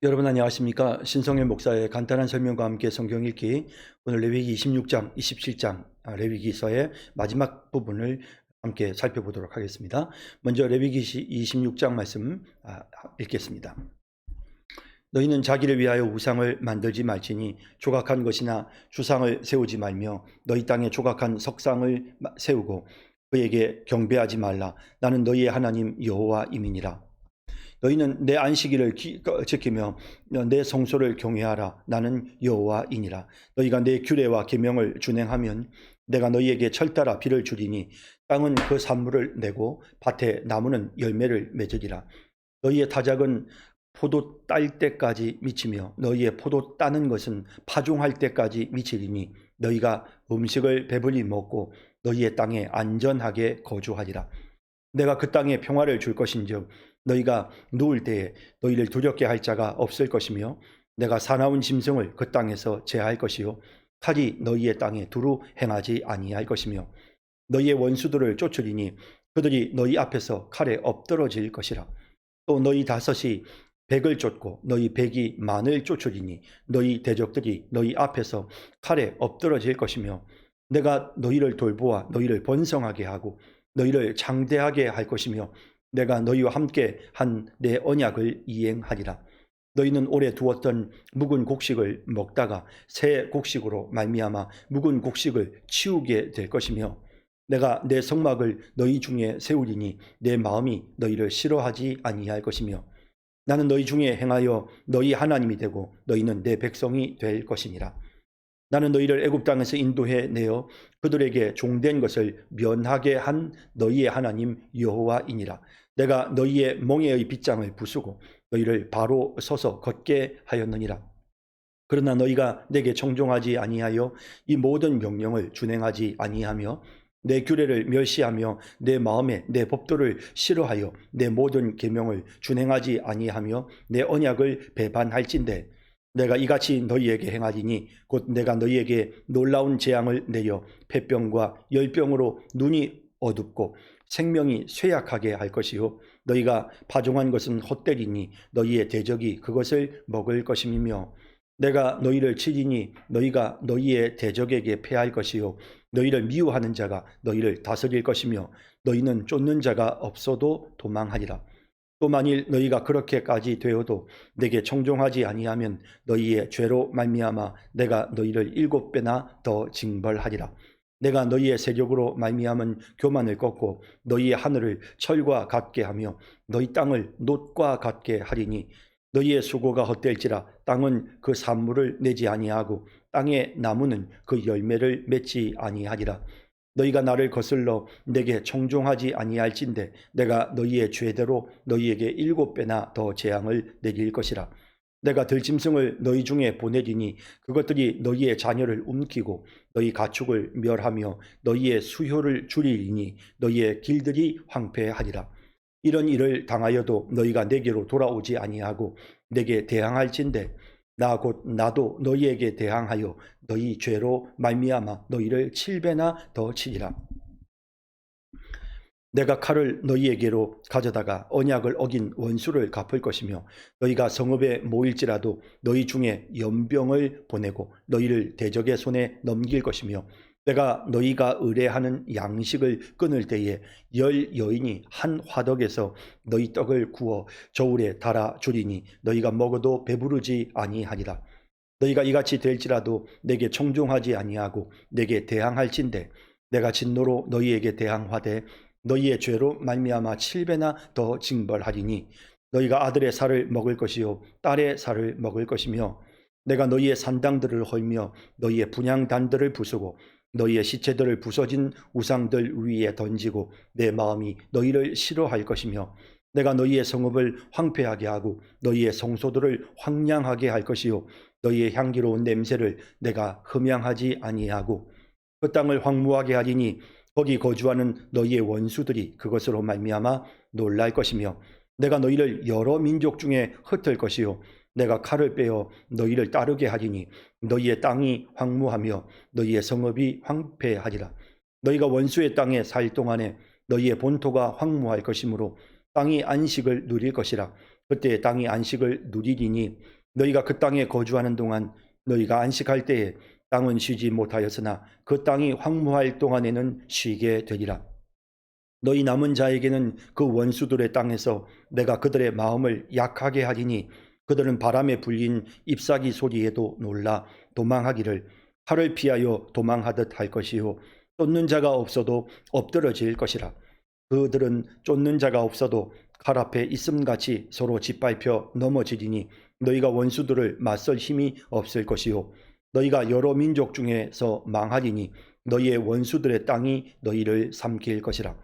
여러분 안녕하십니까? 신성일 목사의 간단한 설명과 함께 성경 읽기. 오늘 레위기 26장, 27장 레위기서의 마지막 부분을 함께 살펴보도록 하겠습니다. 먼저 레위기 26장 말씀 읽겠습니다. 너희는 자기를 위하여 우상을 만들지 말지니 조각한 것이나 주상을 세우지 말며 너희 땅에 조각한 석상을 세우고 그에게 경배하지 말라. 나는 너희의 하나님 여호와임이니라. 너희는 내 안식일을 지키며 내 성소를 경외하라. 나는 여호와이니라. 너희가 내 규례와 계명을 준행하면 내가 너희에게 철따라 비를 주리니 땅은 그 산물을 내고 밭에 나무는 열매를 맺으리라. 너희의 타작은 포도 딸 때까지 미치며 너희의 포도 따는 것은 파종할 때까지 미치리니 너희가 음식을 배불리 먹고 너희의 땅에 안전하게 거주하리라. 내가 그 땅에 평화를 줄 것인즉 너희가 누울 때에 너희를 두렵게 할 자가 없을 것이며 내가 사나운 짐승을 그 땅에서 제할 것이요 칼이 너희의 땅에 두루 행하지 아니할 것이며 너희의 원수들을 쫓으리니 그들이 너희 앞에서 칼에 엎드러질 것이라. 또 너희 다섯이 백을 쫓고 너희 백이 만을 쫓으리니 너희 대적들이 너희 앞에서 칼에 엎드러질 것이며 내가 너희를 돌보아 너희를 번성하게 하고 너희를 장대하게 할 것이며 내가 너희와 함께 한 내 언약을 이행하리라. 너희는 오래 두었던 묵은 곡식을 먹다가 새 곡식으로 말미암아 묵은 곡식을 치우게 될 것이며 내가 내 성막을 너희 중에 세우리니 내 마음이 너희를 싫어하지 아니할 것이며 나는 너희 중에 행하여 너희 하나님이 되고 너희는 내 백성이 될 것이니라. 나는 너희를 애굽 땅에서 인도해 내어 그들에게 종된 것을 면하게 한 너희의 하나님 여호와이니라. 내가 너희의 멍에의 빗장을 부수고 너희를 바로 서서 걷게 하였느니라. 그러나 너희가 내게 청종하지 아니하여 이 모든 명령을 준행하지 아니하며 내 규례를 멸시하며 내 마음에 내 법도를 싫어하여 내 모든 계명을 준행하지 아니하며 내 언약을 배반할진대 내가 이같이 너희에게 행하리니 곧 내가 너희에게 놀라운 재앙을 내려 폐병과 열병으로 눈이 어둡고 생명이 쇠약하게 할 것이요 너희가 파종한 것은 헛되리니 너희의 대적이 그것을 먹을 것임이며 내가 너희를 치리니 너희가 너희의 대적에게 패할 것이요 너희를 미워하는 자가 너희를 다스릴 것이며 너희는 쫓는 자가 없어도 도망하리라. 또 만일 너희가 그렇게까지 되어도 내게 청종하지 아니하면 너희의 죄로 말미암아 내가 너희를 7배나 더 징벌하리라. 내가 너희의 세력으로 말미암은 교만을 꺾고 너희의 하늘을 철과 같게 하며 너희 땅을 놋과 같게 하리니 너희의 수고가 헛될지라 땅은 그 산물을 내지 아니하고 땅의 나무는 그 열매를 맺지 아니하리라. 너희가 나를 거슬러 내게 청종하지 아니할진대 내가 너희의 죄대로 너희에게 7배나 더 재앙을 내릴 것이라. 내가 들짐승을 너희 중에 보내리니 그것들이 너희의 자녀를 움키고 너희 가축을 멸하며 너희의 수효를 줄이리니 너희의 길들이 황폐하리라. 이런 일을 당하여도 너희가 내게로 돌아오지 아니하고 내게 대항할진대 나 곧 나도 너희에게 대항하여 너희 죄로 말미암아 너희를 7배나 더 치리라. 내가 칼을 너희에게로 가져다가 언약을 어긴 원수를 갚을 것이며 너희가 성읍에 모일지라도 너희 중에 연병을 보내고 너희를 대적의 손에 넘길 것이며 내가 너희가 의뢰하는 양식을 끊을 때에 10여인이 한 화덕에서 너희 떡을 구워 저울에 달아 주리니 너희가 먹어도 배부르지 아니하리라. 너희가 이같이 될지라도 내게 청종하지 아니하고 내게 대항할진대 내가 진노로 너희에게 대항하되 너희의 죄로 말미암아 7배나 더 징벌하리니 너희가 아들의 살을 먹을 것이요 딸의 살을 먹을 것이며 내가 너희의 산당들을 헐며 너희의 분향단들을 부수고 너희의 시체들을 부서진 우상들 위에 던지고 내 마음이 너희를 싫어할 것이며 내가 너희의 성읍을 황폐하게 하고 너희의 성소들을 황량하게 할 것이요 너희의 향기로운 냄새를 내가 흠양하지 아니하고 그 땅을 황무하게 하리니 거기 거주하는 너희의 원수들이 그것으로 말미암아 놀랄 것이며 내가 너희를 여러 민족 중에 흩을 것이요 내가 칼을 빼어 너희를 따르게 하리니 너희의 땅이 황무하며 너희의 성읍이 황폐하리라. 너희가 원수의 땅에 살 동안에 너희의 본토가 황무할 것이므로 땅이 안식을 누릴 것이라. 그때 땅이 안식을 누리리니 너희가 그 땅에 거주하는 동안 너희가 안식할 때에 땅은 쉬지 못하였으나 그 땅이 황무할 동안에는 쉬게 되리라. 너희 남은 자에게는 그 원수들의 땅에서 내가 그들의 마음을 약하게 하리니 그들은 바람에 불린 잎사귀 소리에도 놀라 도망하기를 칼을 피하여 도망하듯 할 것이요 쫓는 자가 없어도 엎드러질 것이라. 그들은 쫓는 자가 없어도 칼 앞에 있음같이 서로 짓밟혀 넘어지리니 너희가 원수들을 맞설 힘이 없을 것이요 너희가 여러 민족 중에서 망하리니 너희의 원수들의 땅이 너희를 삼킬 것이라.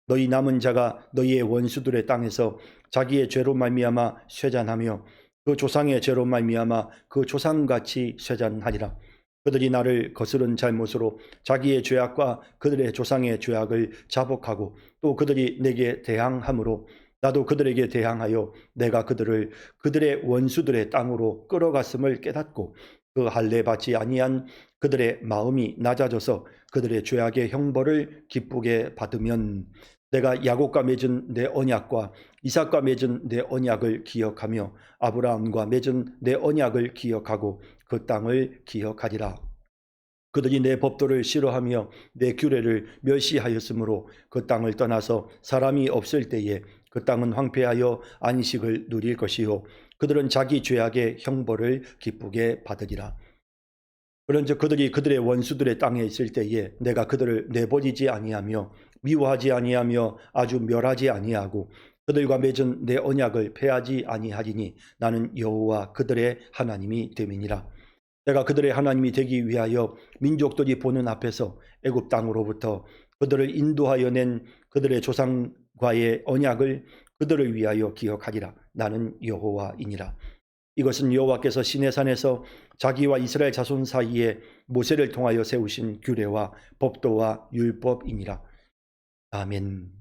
너희 남은 자가 너희의 원수들의 땅에서 자기의 죄로 말미암아 쇠잔하며 그 조상의 죄로 말미암아 그 조상같이 쇠잔하리라. 그들이 나를 거스른 잘못으로 자기의 죄악과 그들의 조상의 죄악을 자복하고 또 그들이 내게 대항함으로 나도 그들에게 대항하여 내가 그들을 그들의 원수들의 땅으로 끌어갔음을 깨닫고 그 할례 받지 아니한 그들의 마음이 낮아져서 그들의 죄악의 형벌을 기쁘게 받으면 내가 야곱과 맺은 내 언약과 이삭과 맺은 내 언약을 기억하며 아브라함과 맺은 내 언약을 기억하고 그 땅을 기억하리라. 그들이 내 법도를 싫어하며 내 규례를 멸시하였으므로 그 땅을 떠나서 사람이 없을 때에 그 땅은 황폐하여 안식을 누릴 것이요 그들은 자기 죄악의 형벌을 기쁘게 받으리라. 그런즉 그들이 그들의 원수들의 땅에 있을 때에 내가 그들을 내버리지 아니하며 미워하지 아니하며 아주 멸하지 아니하고 그들과 맺은 내 언약을 폐하지 아니하리니 나는 여호와 그들의 하나님이 됨이니라. 내가 그들의 하나님이 되기 위하여 민족들이 보는 앞에서 애굽 땅으로부터 그들을 인도하여 낸 그들의 조상과의 언약을 그들을 위하여 기억하리라. 나는 여호와이니라. 이것은 여호와께서 시내산에서 자기와 이스라엘 자손 사이에 모세를 통하여 세우신 규례와 법도와 율법이니라. 아멘.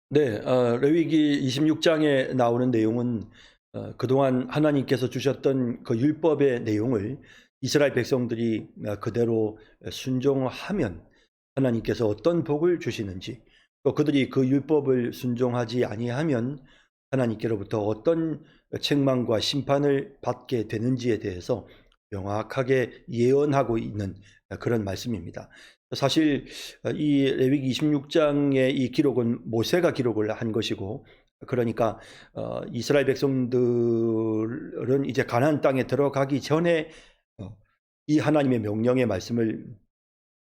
네, 레위기 26장에 나오는 내용은 그동안 하나님께서 주셨던 그 율법의 내용을 이스라엘 백성들이 그대로 순종하면 하나님께서 어떤 복을 주시는지, 또 그들이 그 율법을 순종하지 아니하면 하나님께로부터 어떤 책망과 심판을 받게 되는지에 대해서 명확하게 예언하고 있는 그런 말씀입니다. 사실 이 레위기 26장의 이 기록은 모세가 기록을 한 것이고, 그러니까 이스라엘 백성들은 이제 가나안 땅에 들어가기 전에 이 하나님의 명령의 말씀을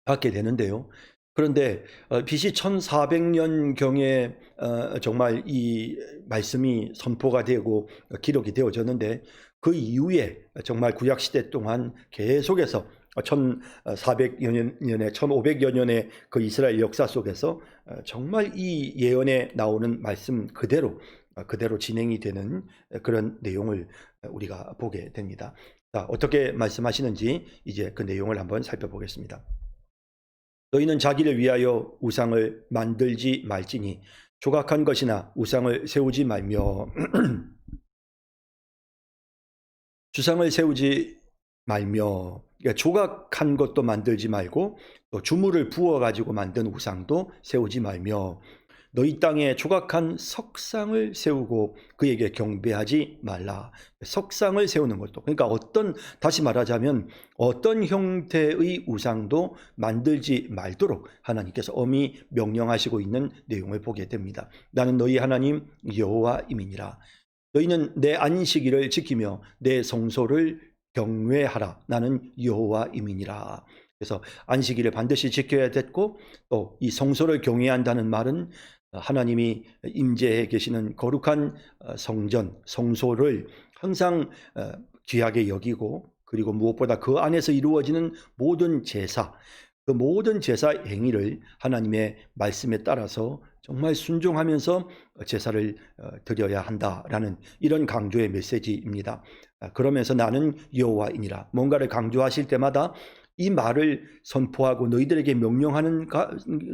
받게 되는데요. 그런데 BC 1400년경에 정말 이 말씀이 선포가 되고 기록이 되어졌는데 그 이후에 정말 구약시대 동안 계속해서 1400여 년에 1500여 년의 그 이스라엘 역사 속에서 정말 이 예언에 나오는 말씀 그대로 진행이 되는 그런 내용을 우리가 보게 됩니다. 자, 어떻게 말씀하시는지 이제 그 내용을 한번 살펴보겠습니다. 너희는 자기를 위하여 우상을 만들지 말지니 조각한 것이나 우상을 세우지 말며 주상을 세우지 말며, 그러니까 조각한 것도 만들지 말고 또 주물을 부어 가지고 만든 우상도 세우지 말며 너희 땅에 조각한 석상을 세우고 그에게 경배하지 말라. 석상을 세우는 것도, 그러니까 다시 말하자면 어떤 형태의 우상도 만들지 말도록 하나님께서 엄히 명령하시고 있는 내용을 보게 됩니다. 나는 너희 하나님 여호와임이니라. 너희는 내 안식일을 지키며 내 성소를 경외하라. 나는 여호와임이니라. 그래서 안식일을 반드시 지켜야 됐고, 또 이 성소를 경외한다는 말은 하나님이 임재해 계시는 거룩한 성전, 성소를 항상 귀하게 여기고, 그리고 무엇보다 그 안에서 이루어지는 모든 제사, 그 모든 제사 행위를 하나님의 말씀에 따라서 정말 순종하면서 제사를 드려야 한다라는 이런 강조의 메시지입니다. 그러면서 나는 여호와이니라. 뭔가를 강조하실 때마다 이 말을 선포하고 너희들에게 명령하는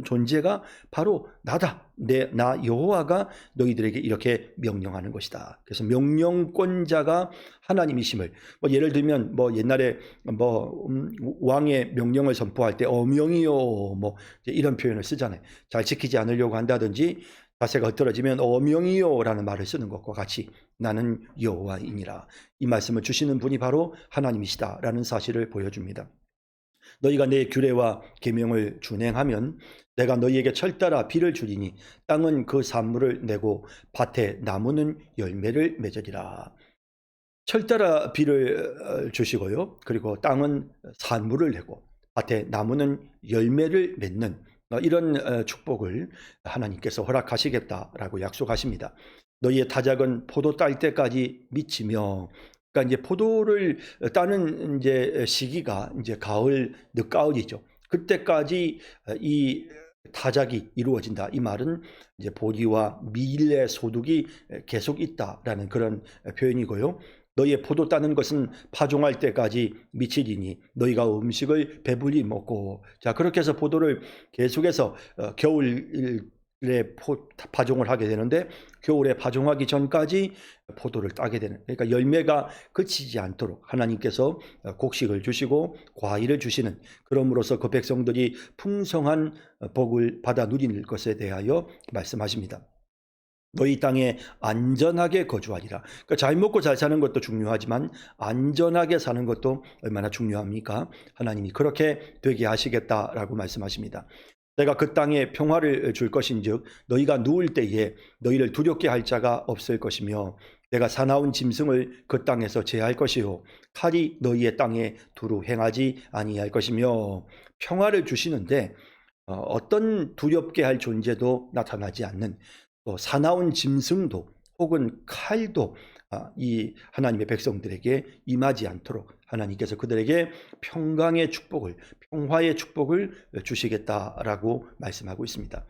존재가 바로 나다. 나 여호와가 너희들에게 이렇게 명령하는 것이다. 그래서 명령권자가 하나님이심을, 예를 들면 옛날에 왕의 명령을 선포할 때 어명이요 이런 표현을 쓰잖아요. 잘 지키지 않으려고 한다든지 자세가 흩어지면 어명이요라는 말을 쓰는 것과 같이 나는 여호와이니라. 이 말씀을 주시는 분이 바로 하나님이시다라는 사실을 보여줍니다. 너희가 내 규례와 계명을 준행하면 내가 너희에게 철따라 비를 주리니 땅은 그 산물을 내고 밭에 나무는 열매를 맺으리라. 철따라 비를 주시고요. 그리고 땅은 산물을 내고 밭에 나무는 열매를 맺는 이런 축복을 하나님께서 허락하시겠다라고 약속하십니다. 너희의 타작은 포도 딸 때까지 미치며, 그러니까 이제 포도를 따는 이제 시기가 이제 가을, 늦가을이죠. 그때까지 이 타작이 이루어진다. 이 말은 이제 보리와 밀의 소득이 계속 있다라는 그런 표현이고요. 너희의 포도 따는 것은 파종할 때까지 미치리니 너희가 음식을 배불리 먹고, 자, 그렇게 해서 포도를 계속해서 겨울에 파종을 하게 되는데 겨울에 파종하기 전까지 포도를 따게 되는, 그러니까 열매가 그치지 않도록 하나님께서 곡식을 주시고 과일을 주시는, 그럼으로써 그 백성들이 풍성한 복을 받아 누릴 것에 대하여 말씀하십니다. 너희 땅에 안전하게 거주하리라. 그러니까 잘 먹고 잘 사는 것도 중요하지만 안전하게 사는 것도 얼마나 중요합니까? 하나님이 그렇게 되게 하시겠다라고 말씀하십니다. 내가 그 땅에 평화를 줄 것인즉 너희가 누울 때에 너희를 두렵게 할 자가 없을 것이며 내가 사나운 짐승을 그 땅에서 제할 것이요 칼이 너희의 땅에 두루 행하지 아니할 것이며, 평화를 주시는데 어떤 두렵게 할 존재도 나타나지 않는, 또 사나운 짐승도 혹은 칼도 이 하나님의 백성들에게 임하지 않도록 하나님께서 그들에게 평강의 축복을, 평화의 축복을 주시겠다라고 말씀하고 있습니다.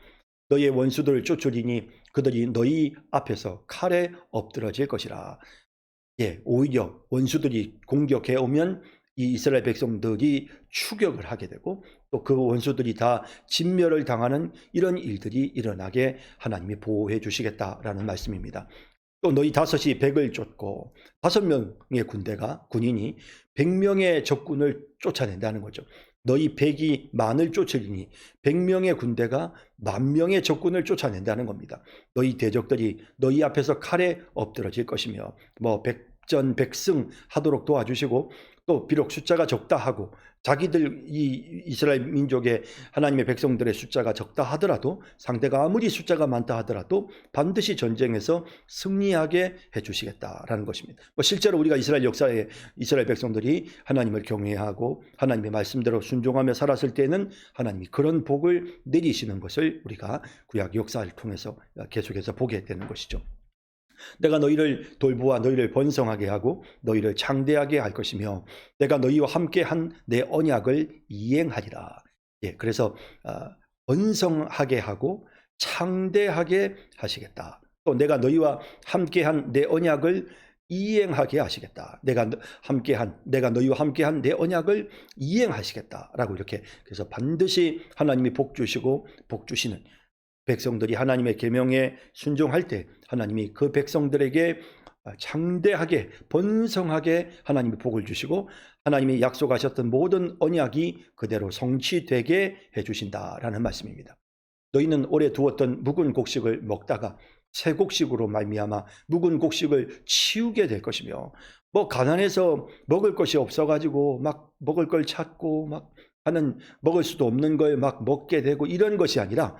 너희의 원수들을 쫓으리니 그들이 너희 앞에서 칼에 엎드러질 것이라. 오히려 원수들이 공격해 오면 이 이스라엘 백성들이 추격을 하게 되고 또 그 원수들이 다 진멸을 당하는 이런 일들이 일어나게 하나님이 보호해 주시겠다라는 말씀입니다. 또 너희 다섯이 100을 쫓고 5명의 군인이 100명의 적군을 쫓아낸다는 거죠. 너희 100이 만을 쫓으리니 100명의 군대가 10,000명의 적군을 쫓아낸다는 겁니다. 너희 대적들이 너희 앞에서 칼에 엎드러질 것이며 백전백승 하도록 도와주시고, 또 비록 숫자가 적다 하고 자기들 이 이스라엘 민족의 하나님의 백성들의 숫자가 적다 하더라도, 상대가 아무리 숫자가 많다 하더라도 반드시 전쟁에서 승리하게 해주시겠다라는 것입니다. 실제로 우리가 이스라엘 역사에 이스라엘 백성들이 하나님을 경외하고 하나님의 말씀대로 순종하며 살았을 때는 하나님이 그런 복을 내리시는 것을 우리가 구약 역사를 통해서 계속해서 보게 되는 것이죠. 내가 너희를 돌보아 너희를 번성하게 하고 너희를 창대하게 할 것이며 내가 너희와 함께 한 내 언약을 이행하리라. 그래서 번성하게 하고 창대하게 하시겠다. 또 내가 너희와 함께 한 내 언약을 이행하게 하시겠다. 내가 너희와 함께한 내 언약을 이행하시겠다라고 이렇게, 그래서 반드시 하나님이 복 주시고 복 주시는, 백성들이 하나님의 계명에 순종할 때 하나님이 그 백성들에게 창대하게 번성하게 하나님이 복을 주시고 하나님이 약속하셨던 모든 언약이 그대로 성취되게 해주신다라는 말씀입니다. 너희는 오래 두었던 묵은 곡식을 먹다가 새 곡식으로 말미암아 묵은 곡식을 치우게 될 것이며, 가난해서 먹을 것이 없어가지고 막 먹을 걸 찾고 막 하는, 먹을 수도 없는 걸 막 먹게 되고 이런 것이 아니라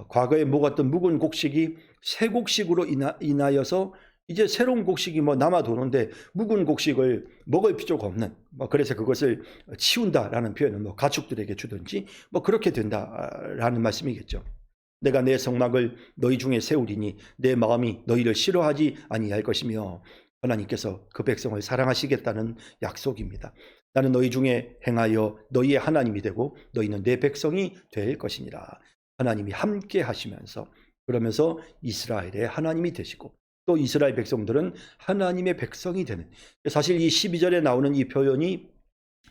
과거에 먹었던 묵은 곡식이 새 곡식으로 인하여서 이제 새로운 곡식이 남아도는데 묵은 곡식을 먹을 필요가 없는, 그래서 그것을 치운다라는 표현은 가축들에게 주든지 그렇게 된다라는 말씀이겠죠. 내가 내 성막을 너희 중에 세우리니 내 마음이 너희를 싫어하지 아니할 것이며, 하나님께서 그 백성을 사랑하시겠다는 약속입니다. 나는 너희 중에 행하여 너희의 하나님이 되고 너희는 내 백성이 될 것이니라. 하나님이 함께 하시면서, 그러면서 이스라엘의 하나님이 되시고 또 이스라엘 백성들은 하나님의 백성이 되는, 사실 이 12절에 나오는 이 표현이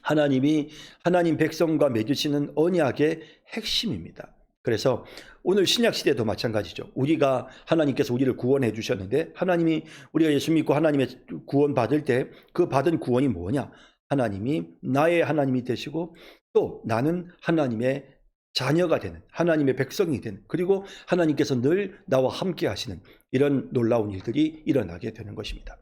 하나님이 하나님 백성과 맺으시는 언약의 핵심입니다. 그래서 오늘 신약 시대도 마찬가지죠. 우리가 하나님께서 우리를 구원해 주셨는데 하나님이 우리가 예수 믿고 하나님의 구원 받을 때 그 받은 구원이 뭐냐? 하나님이 나의 하나님이 되시고 또 나는 하나님의 자녀가 되는 하나님의 백성이 되는 그리고 하나님께서 늘 나와 함께 하시는 이런 놀라운 일들이 일어나게 되는 것입니다.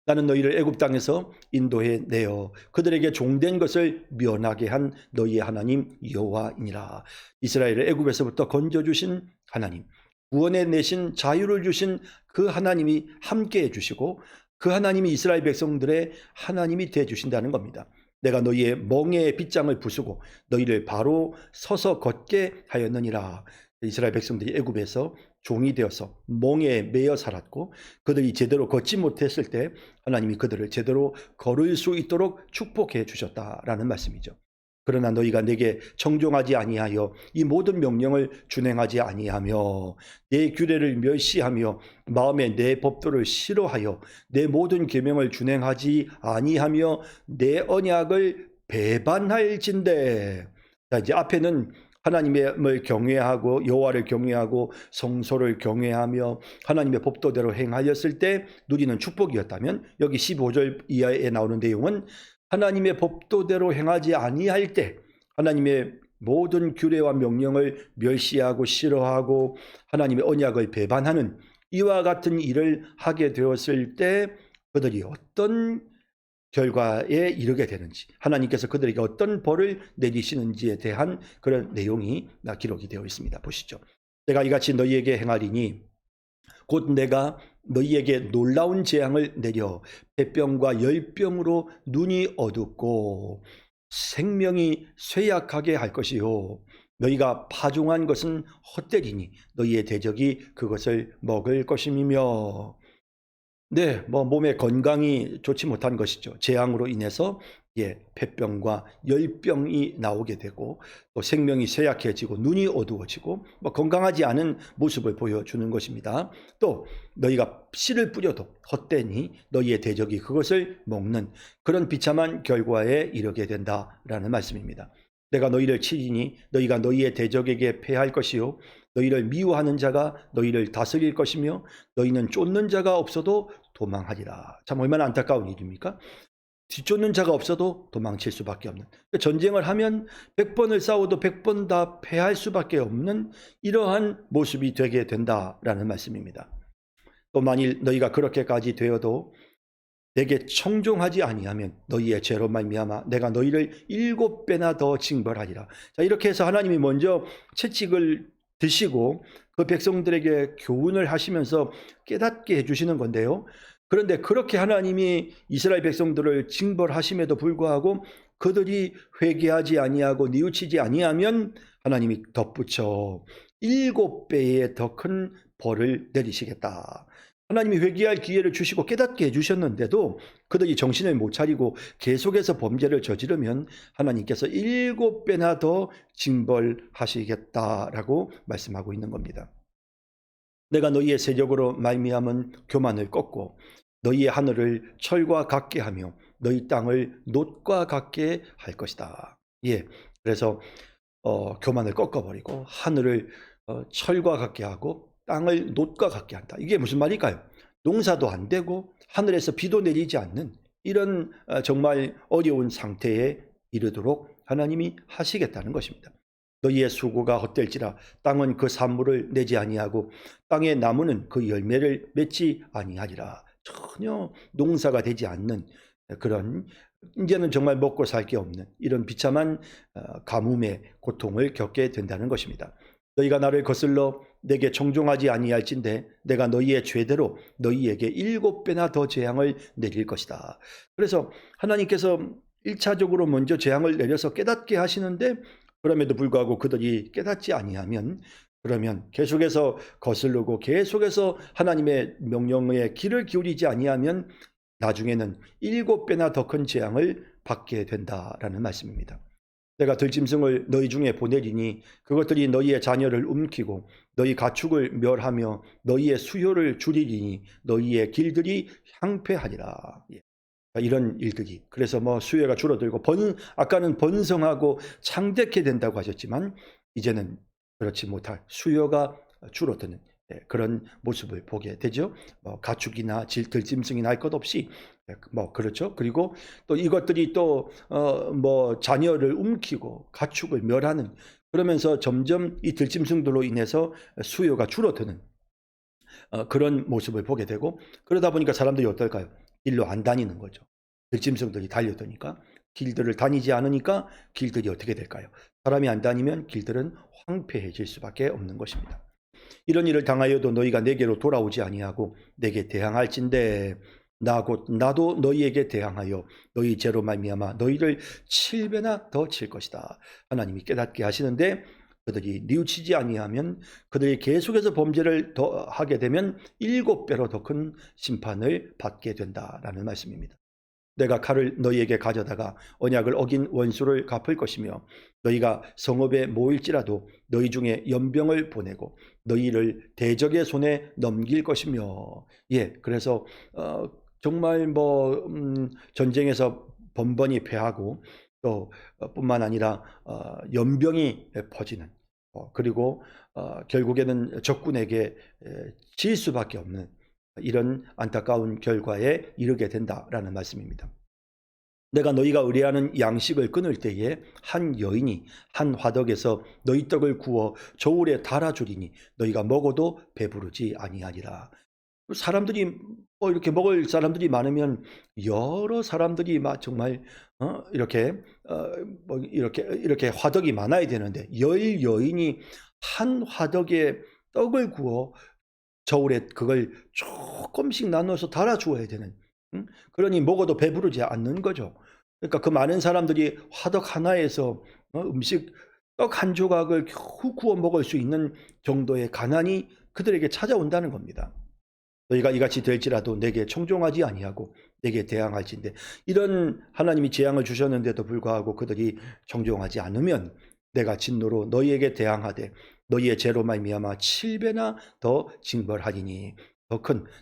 나는 너희를 애굽 땅에서 인도해 내어 그들에게 종된 것을 면하게 한 너희의 하나님 여호와이니라. 이스라엘을 애굽에서부터 건져 주신 하나님, 구원해 내신 자유를 주신 그 하나님이 함께해 주시고 그 하나님이 이스라엘 백성들의 하나님이 돼 주신다는 겁니다. 내가 너희의 멍에의 빗장을 부수고 너희를 바로 서서 걷게 하였느니라. 이스라엘 백성들이 애굽에서 종이 되어서 멍에 매여 살았고 그들이 제대로 걷지 못했을 때 하나님이 그들을 제대로 걸을 수 있도록 축복해 주셨다라는 말씀이죠. 그러나 너희가 내게 청종하지 아니하여 이 모든 명령을 준행하지 아니하며 내 규례를 멸시하며 마음에 내 법도를 싫어하여 내 모든 계명을 준행하지 아니하며 내 언약을 배반할진대. 자, 이제 앞에는 하나님을 경외하고 여호와를 경외하고 성소를 경외하며 하나님의 법도대로 행하였을 때 누리는 축복이었다면 여기 15절 이하에 나오는 내용은 하나님의 법도대로 행하지 아니할 때 하나님의 모든 규례와 명령을 멸시하고 싫어하고 하나님의 언약을 배반하는 이와 같은 일을 하게 되었을 때 그들이 어떤 결과에 이르게 되는지 하나님께서 그들에게 어떤 벌을 내리시는지에 대한 그런 내용이 기록이 되어 있습니다. 보시죠. 내가 이같이 너희에게 행하리니 곧 내가 너희에게 놀라운 재앙을 내려 폐병과 열병으로 눈이 어둡고 생명이 쇠약하게 할 것이요 너희가 파종한 것은 헛되리니 너희의 대적이 그것을 먹을 것임이며. 네, 몸의 건강이 좋지 못한 것이죠. 재앙으로 인해서 폐병과 열병이 나오게 되고 또 생명이 쇠약해지고 눈이 어두워지고 건강하지 않은 모습을 보여주는 것입니다. 또 너희가 씨를 뿌려도 헛되니 너희의 대적이 그것을 먹는 그런 비참한 결과에 이르게 된다라는 말씀입니다. 내가 너희를 치리니 너희가 너희의 대적에게 패할 것이요 너희를 미워하는 자가 너희를 다스릴 것이며 너희는 쫓는 자가 없어도 도망하리라. 참 얼마나 안타까운 일입니까? 뒤쫓는 자가 없어도 도망칠 수밖에 없는, 전쟁을 하면 100번을 싸워도 100번 다 패할 수밖에 없는 이러한 모습이 되게 된다라는 말씀입니다. 또 만일 너희가 그렇게까지 되어도 내게 청종하지 아니하면 너희의 죄로 말미암아 내가 너희를 7배나 더 징벌하리라. 자, 이렇게 해서 하나님이 먼저 채찍을 드시고 그 백성들에게 교훈을 하시면서 깨닫게 해주시는 건데요. 그런데 그렇게 하나님이 이스라엘 백성들을 징벌하심에도 불구하고 그들이 회개하지 아니하고 뉘우치지 아니하면 하나님이 덧붙여 7배의 더 큰 벌을 내리시겠다. 하나님이 회개할 기회를 주시고 깨닫게 해주셨는데도 그들이 정신을 못 차리고 계속해서 범죄를 저지르면 하나님께서 7배나 더 징벌하시겠다라고 말씀하고 있는 겁니다. 내가 너희의 세력으로 말미암은 교만을 꺾고 너희의 하늘을 철과 같게 하며 너희 땅을 놋과 같게 할 것이다. 그래서 교만을 꺾어버리고 하늘을 철과 같게 하고 땅을 놋과 같게 한다. 이게 무슨 말일까요? 농사도 안 되고 하늘에서 비도 내리지 않는 이런 정말 어려운 상태에 이르도록 하나님이 하시겠다는 것입니다. 너희의 수고가 헛될지라 땅은 그 산물을 내지 아니하고 땅의 나무는 그 열매를 맺지 아니하리라. 전혀 농사가 되지 않는 그런 이제는 정말 먹고 살 게 없는 이런 비참한 가뭄의 고통을 겪게 된다는 것입니다. 너희가 나를 거슬러 내게 청종하지 아니할진대 내가 너희의 죄대로 너희에게 7배나 더 재앙을 내릴 것이다. 그래서 하나님께서 1차적으로 먼저 재앙을 내려서 깨닫게 하시는데 그럼에도 불구하고 그들이 깨닫지 아니하면 그러면 계속해서 거스르고 계속해서 하나님의 명령에 귀를 기울이지 아니하면 나중에는 7배나 더 큰 재앙을 받게 된다라는 말씀입니다. 내가 들짐승을 너희 중에 보내리니 그것들이 너희의 자녀를 움키고 너희 가축을 멸하며 너희의 수요를 줄이리니 너희의 길들이 향폐하리라. 이런 일들이, 그래서 뭐 수요가 줄어들고 아까는 번성하고 창대케 된다고 하셨지만 이제는 그렇지 못할 수요가 줄어드는 그런 모습을 보게 되죠. 뭐 가축이나 들짐승이나 할 것 없이 뭐 그렇죠. 그리고 또 이것들이 또 뭐 자녀를 움키고 가축을 멸하는, 그러면서 점점 이 들짐승들로 인해서 수요가 줄어드는 그런 모습을 보게 되고, 그러다 보니까 사람들이 어떨까요? 길로 안 다니는 거죠. 들짐승들이 달려드니까. 길들을 다니지 않으니까 길들이 어떻게 될까요? 사람이 안 다니면 길들은 황폐해질 수밖에 없는 것입니다. 이런 일을 당하여도 너희가 내게로 돌아오지 아니하고 내게 대항할진대 나도 너희에게 대항하여 너희 죄로 말미암아 너희를 7배나 더 칠 것이다. 하나님이 깨닫게 하시는데, 그들이 뉘우치지 아니하면, 그들이 계속해서 범죄를 더 하게 되면 7배로 더 큰 심판을 받게 된다라는 말씀입니다. 내가 칼을 너희에게 가져다가 언약을 어긴 원수를 갚을 것이며, 너희가 성읍에 모일지라도 너희 중에 연병을 보내고 너희를 대적의 손에 넘길 것이며. 그래서 정말 뭐 전쟁에서 번번이 패하고 또 뿐만 아니라 연병이 퍼지는, 그리고 결국에는 적군에게 질 수밖에 없는 이런 안타까운 결과에 이르게 된다라는 말씀입니다. 내가 너희가 의뢰하는 양식을 끊을 때에 한 여인이 한 화덕에서 너희 떡을 구워 저울에 달아주리니 너희가 먹어도 배부르지 아니하리라. 사람들이 이렇게 먹을 사람들이 많으면 여러 사람들이 막 정말 이렇게 뭐 이렇게 화덕이 많아야 되는데, 열 여인이 한 화덕에 떡을 구워 저울에 그걸 조금씩 나눠서 달아 주어야 되는, 그러니 먹어도 배부르지 않는 거죠. 그러니까 그 많은 사람들이 화덕 하나에서 음식 떡 한 조각을 겨우 구워 먹을 수 있는 정도의 가난이 그들에게 찾아온다는 겁니다. 너희가 이같이 될지라도 내게 청종하지 아니하고 내게 대항할진대. 이런 하나님이 재앙을 주셨는데도 불구하고 그들이 청종하지 않으면 내가 진노로 너희에게 대항하되 너희의 죄로 말미암아 7배나 더 징벌하리니,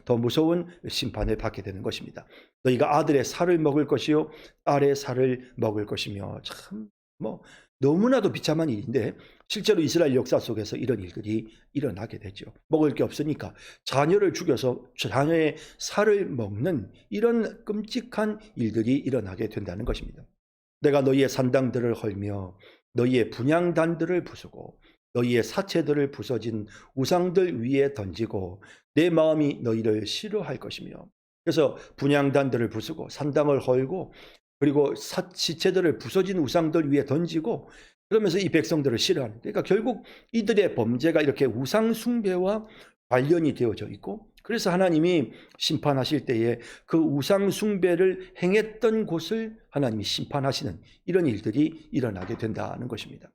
더 무서운 심판을 받게 되는 것입니다. 너희가 아들의 살을 먹을 것이요 딸의 살을 먹을 것이며. 참 뭐 너무나도 비참한 일인데 실제로 이스라엘 역사 속에서 이런 일들이 일어나게 되죠. 먹을 게 없으니까 자녀를 죽여서 자녀의 살을 먹는 이런 끔찍한 일들이 일어나게 된다는 것입니다. 내가 너희의 산당들을 헐며 너희의 분향단들을 부수고 너희의 사체들을 부서진 우상들 위에 던지고 내 마음이 너희를 싫어할 것이며. 그래서 분향단들을 부수고 산당을 헐고 그리고 시체들을 부서진 우상들 위에 던지고, 그러면서 이 백성들을 싫어하는, 그러니까 결국 이들의 범죄가 이렇게 우상 숭배와 관련이 되어져 있고, 그래서 하나님이 심판하실 때에 그 우상 숭배를 행했던 곳을 하나님이 심판하시는 이런 일들이 일어나게 된다는 것입니다.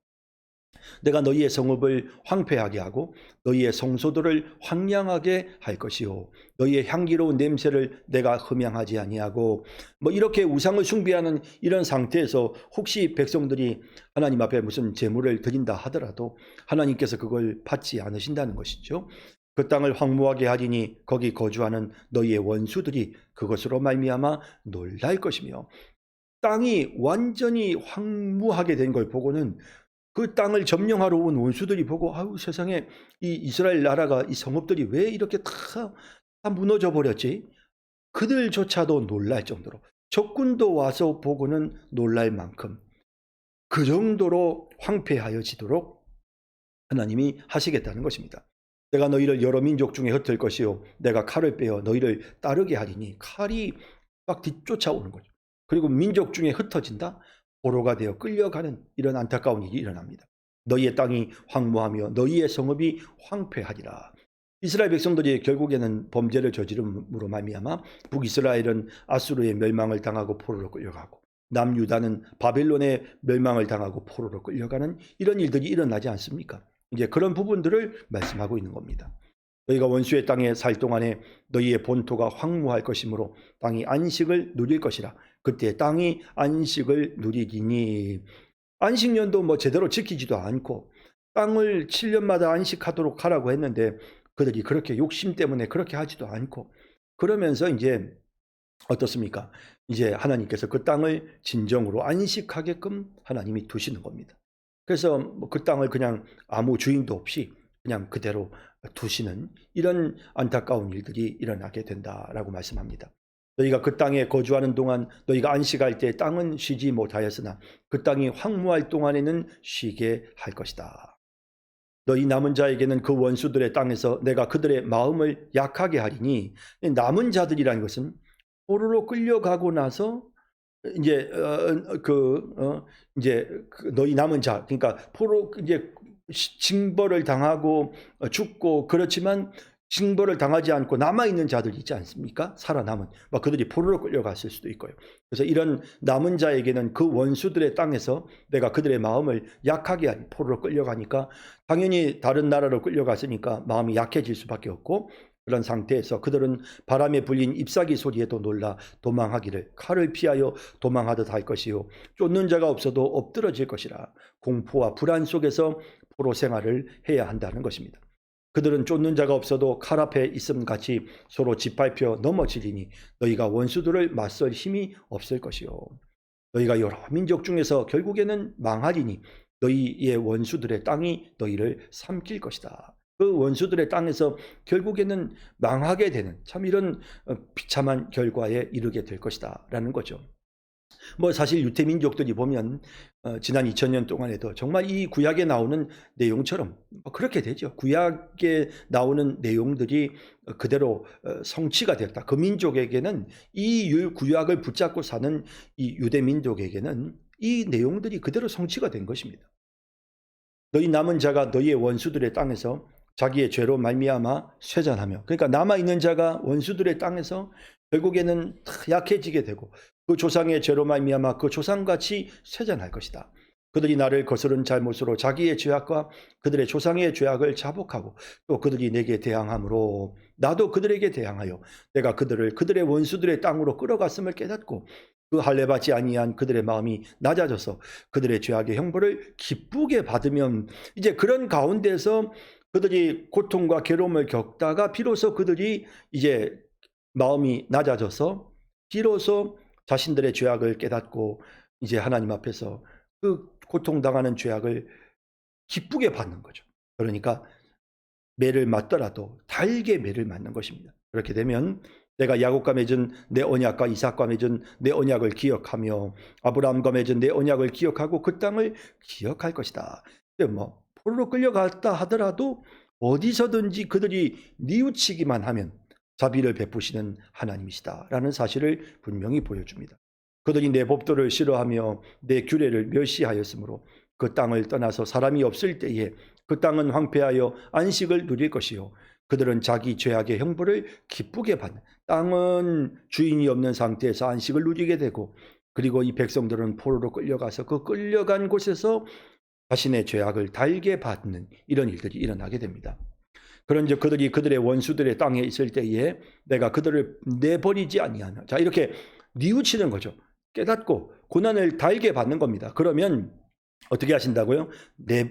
내가 너희의 성읍을 황폐하게 하고 너희의 성소들을 황량하게 할 것이요 너희의 향기로운 냄새를 내가 흠양하지 아니하고. 뭐 이렇게 우상을 숭배하는 이런 상태에서 혹시 백성들이 하나님 앞에 무슨 제물을 드린다 하더라도 하나님께서 그걸 받지 않으신다는 것이죠. 그 땅을 황무하게 하리니 거기 거주하는 너희의 원수들이 그것으로 말미암아 놀랄 것이며. 땅이 완전히 황무하게 된 걸 보고는 그 땅을 점령하러 온 원수들이 보고, 아유 세상에, 이 이스라엘 나라가, 이 성읍들이 왜 이렇게 다 무너져 버렸지? 그들조차도 놀랄 정도로, 적군도 와서 보고는 놀랄 만큼 그 정도로 황폐하여지도록 하나님이 하시겠다는 것입니다. 내가 너희를 여러 민족 중에 흩을 것이요 내가 칼을 빼어 너희를 따르게 하리니. 칼이 막 뒤쫓아오는 거죠. 그리고 민족 중에 흩어진다, 포로가 되어 끌려가는 이런 안타까운 일이 일어납니다. 너희의 땅이 황무하며 너희의 성읍이 황폐하리라. 이스라엘 백성들이 결국에는 범죄를 저지름으로 말미암아 북이스라엘은 아수르의 멸망을 당하고 포로로 끌려가고, 남유다는 바벨론의 멸망을 당하고 포로로 끌려가는 이런 일들이 일어나지 않습니까? 이제 그런 부분들을 말씀하고 있는 겁니다. 너희가 원수의 땅에 살 동안에 너희의 본토가 황무할 것이므로 땅이 안식을 누릴 것이라. 그때 땅이 안식을 누리리니. 안식년도 뭐 제대로 지키지도 않고 땅을 7년마다 안식하도록 하라고 했는데 그들이 그렇게 욕심 때문에 그렇게 하지도 않고, 그러면서 이제 어떻습니까? 이제 하나님께서 그 땅을 진정으로 안식하게끔 하나님이 두시는 겁니다. 그래서 그 땅을 그냥 아무 주인도 없이 그냥 그대로 두시는 이런 안타까운 일들이 일어나게 된다라고 말씀합니다. 너희가 그 땅에 거주하는 동안 너희가 안식할 때 땅은 쉬지 못하였으나 그 땅이 황무할 동안에는 쉬게 할 것이다. 너희 남은 자에게는 그 원수들의 땅에서 내가 그들의 마음을 약하게 하리니, 남은 자들이라는 것은 포로로 끌려가고 나서 이제 이제 너희 남은 자, 그러니까 포로 이제 징벌을 당하고 죽고, 그렇지만 징벌을 당하지 않고 남아 있는 자들 있지 않습니까? 살아남은 막 그들이 포로로 끌려갔을 수도 있고요. 그래서 이런 남은 자에게는 그 원수들의 땅에서 내가 그들의 마음을 약하게 하니, 포로로 끌려가니까 당연히 다른 나라로 끌려갔으니까 마음이 약해질 수밖에 없고, 그런 상태에서 그들은 바람에 불린 잎사귀 소리에도 놀라 도망하기를 칼을 피하여 도망하듯 할 것이요 쫓는 자가 없어도 엎드러질 것이라. 공포와 불안 속에서 포로 생활을 해야 한다는 것입니다. 그들은 쫓는 자가 없어도 칼 앞에 있음 같이 서로 짓밟혀 넘어지리니 너희가 원수들을 맞설 힘이 없을 것이요 너희가 여러 민족 중에서 결국에는 망하리니 너희의 원수들의 땅이 너희를 삼킬 것이다. 그 원수들의 땅에서 결국에는 망하게 되는 참 이런 비참한 결과에 이르게 될 것이다 라는 거죠. 뭐 사실 유태민족들이 보면 지난 2000년 동안에도 정말 이 구약에 나오는 내용처럼 그렇게 되죠. 구약에 나오는 내용들이 그대로 성취가 되었다. 그 민족에게는 이 구약을 붙잡고 사는 이 유대민족에게는 이 내용들이 그대로 성취가 된 것입니다. 너희 남은 자가 너희의 원수들의 땅에서 자기의 죄로 말미암아 쇠잔하며, 그러니까 남아있는 자가 원수들의 땅에서 결국에는 약해지게 되고 그 조상의 죄로 말미암아 그 조상같이 쇠잔할 것이다. 그들이 나를 거스른 잘못으로 자기의 죄악과 그들의 조상의 죄악을 자복하고 또 그들이 내게 대항함으로 나도 그들에게 대항하여 내가 그들을 그들의 원수들의 땅으로 끌어갔음을 깨닫고 그 할례받지 아니한 그들의 마음이 낮아져서 그들의 죄악의 형벌을 기쁘게 받으면, 이제 그런 가운데서 그들이 고통과 괴로움을 겪다가 비로소 그들이 이제 마음이 낮아져서 비로소 자신들의 죄악을 깨닫고 이제 하나님 앞에서 그 고통당하는 죄악을 기쁘게 받는 거죠. 그러니까 매를 맞더라도 달게 매를 맞는 것입니다. 그렇게 되면 내가 야곱과 맺은 내 언약과 이삭과 맺은 내 언약을 기억하며 아브라함과 맺은 내 언약을 기억하고 그 땅을 기억할 것이다. 뭐 포로로 끌려갔다 하더라도 어디서든지 그들이 뉘우치기만 하면 자비를 베푸시는 하나님이시다라는 사실을 분명히 보여줍니다. 그들이 내 법도를 싫어하며 내 규례를 멸시하였으므로 그 땅을 떠나서 사람이 없을 때에 그 땅은 황폐하여 안식을 누릴 것이요 그들은 자기 죄악의 형벌을 기쁘게 받는, 땅은 주인이 없는 상태에서 안식을 누리게 되고, 그리고 이 백성들은 포로로 끌려가서 그 끌려간 곳에서 자신의 죄악을 달게 받는 이런 일들이 일어나게 됩니다. 그런즉 그들이 그들의 원수들의 땅에 있을 때에 내가 그들을 내버리지 아니하나. 자, 이렇게 뉘우치는 거죠. 깨닫고 고난을 달게 받는 겁니다. 그러면 어떻게 하신다고요?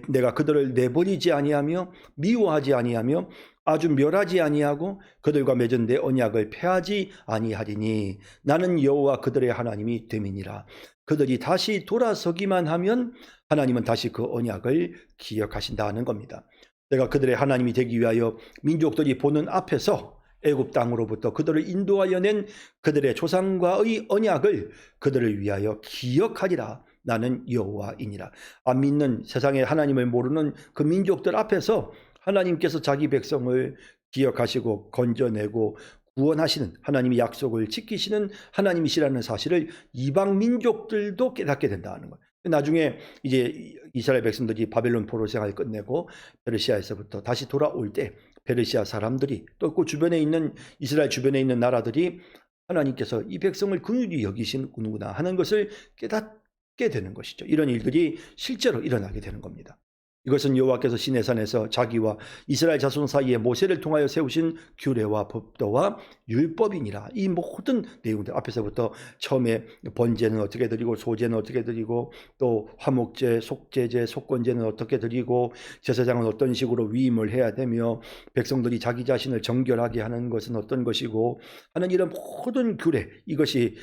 내가 그들을 내버리지 아니하며 미워하지 아니하며 아주 멸하지 아니하고 그들과 맺은 내 언약을 폐하지 아니하리니 나는 여호와 그들의 하나님이 됨이니라. 그들이 다시 돌아서기만 하면 하나님은 다시 그 언약을 기억하신다는 겁니다. 내가 그들의 하나님이 되기 위하여 민족들이 보는 앞에서 애굽 땅으로부터 그들을 인도하여 낸 그들의 조상과의 언약을 그들을 위하여 기억하리라. 나는 여호와이니라. 안 믿는 세상에 하나님을 모르는 그 민족들 앞에서 하나님께서 자기 백성을 기억하시고 건져내고 구원하시는, 하나님이 약속을 지키시는 하나님이시라는 사실을 이방 민족들도 깨닫게 된다는 거예요. 나중에 이제 이스라엘 백성들이 바벨론 포로 생활을 끝내고 페르시아에서부터 다시 돌아올 때 페르시아 사람들이 또 그 주변에 있는 이스라엘 주변에 있는 나라들이 하나님께서 이 백성을 긍휼히 여기시는구나 하는 것을 깨닫게 되는 것이죠. 이런 일들이 실제로 일어나게 되는 겁니다. 이것은 여호와께서 시내산에서 자기와 이스라엘 자손 사이에 모세를 통하여 세우신 규례와 법도와 율법이니라. 이 모든 내용들 앞에서부터 처음에 번제는 어떻게 드리고 소제는 어떻게 드리고 또 화목제, 속죄제, 속건제는 어떻게 드리고 제사장은 어떤 식으로 위임을 해야 되며 백성들이 자기 자신을 정결하게 하는 것은 어떤 것이고 하는 이런 모든 규례, 이것이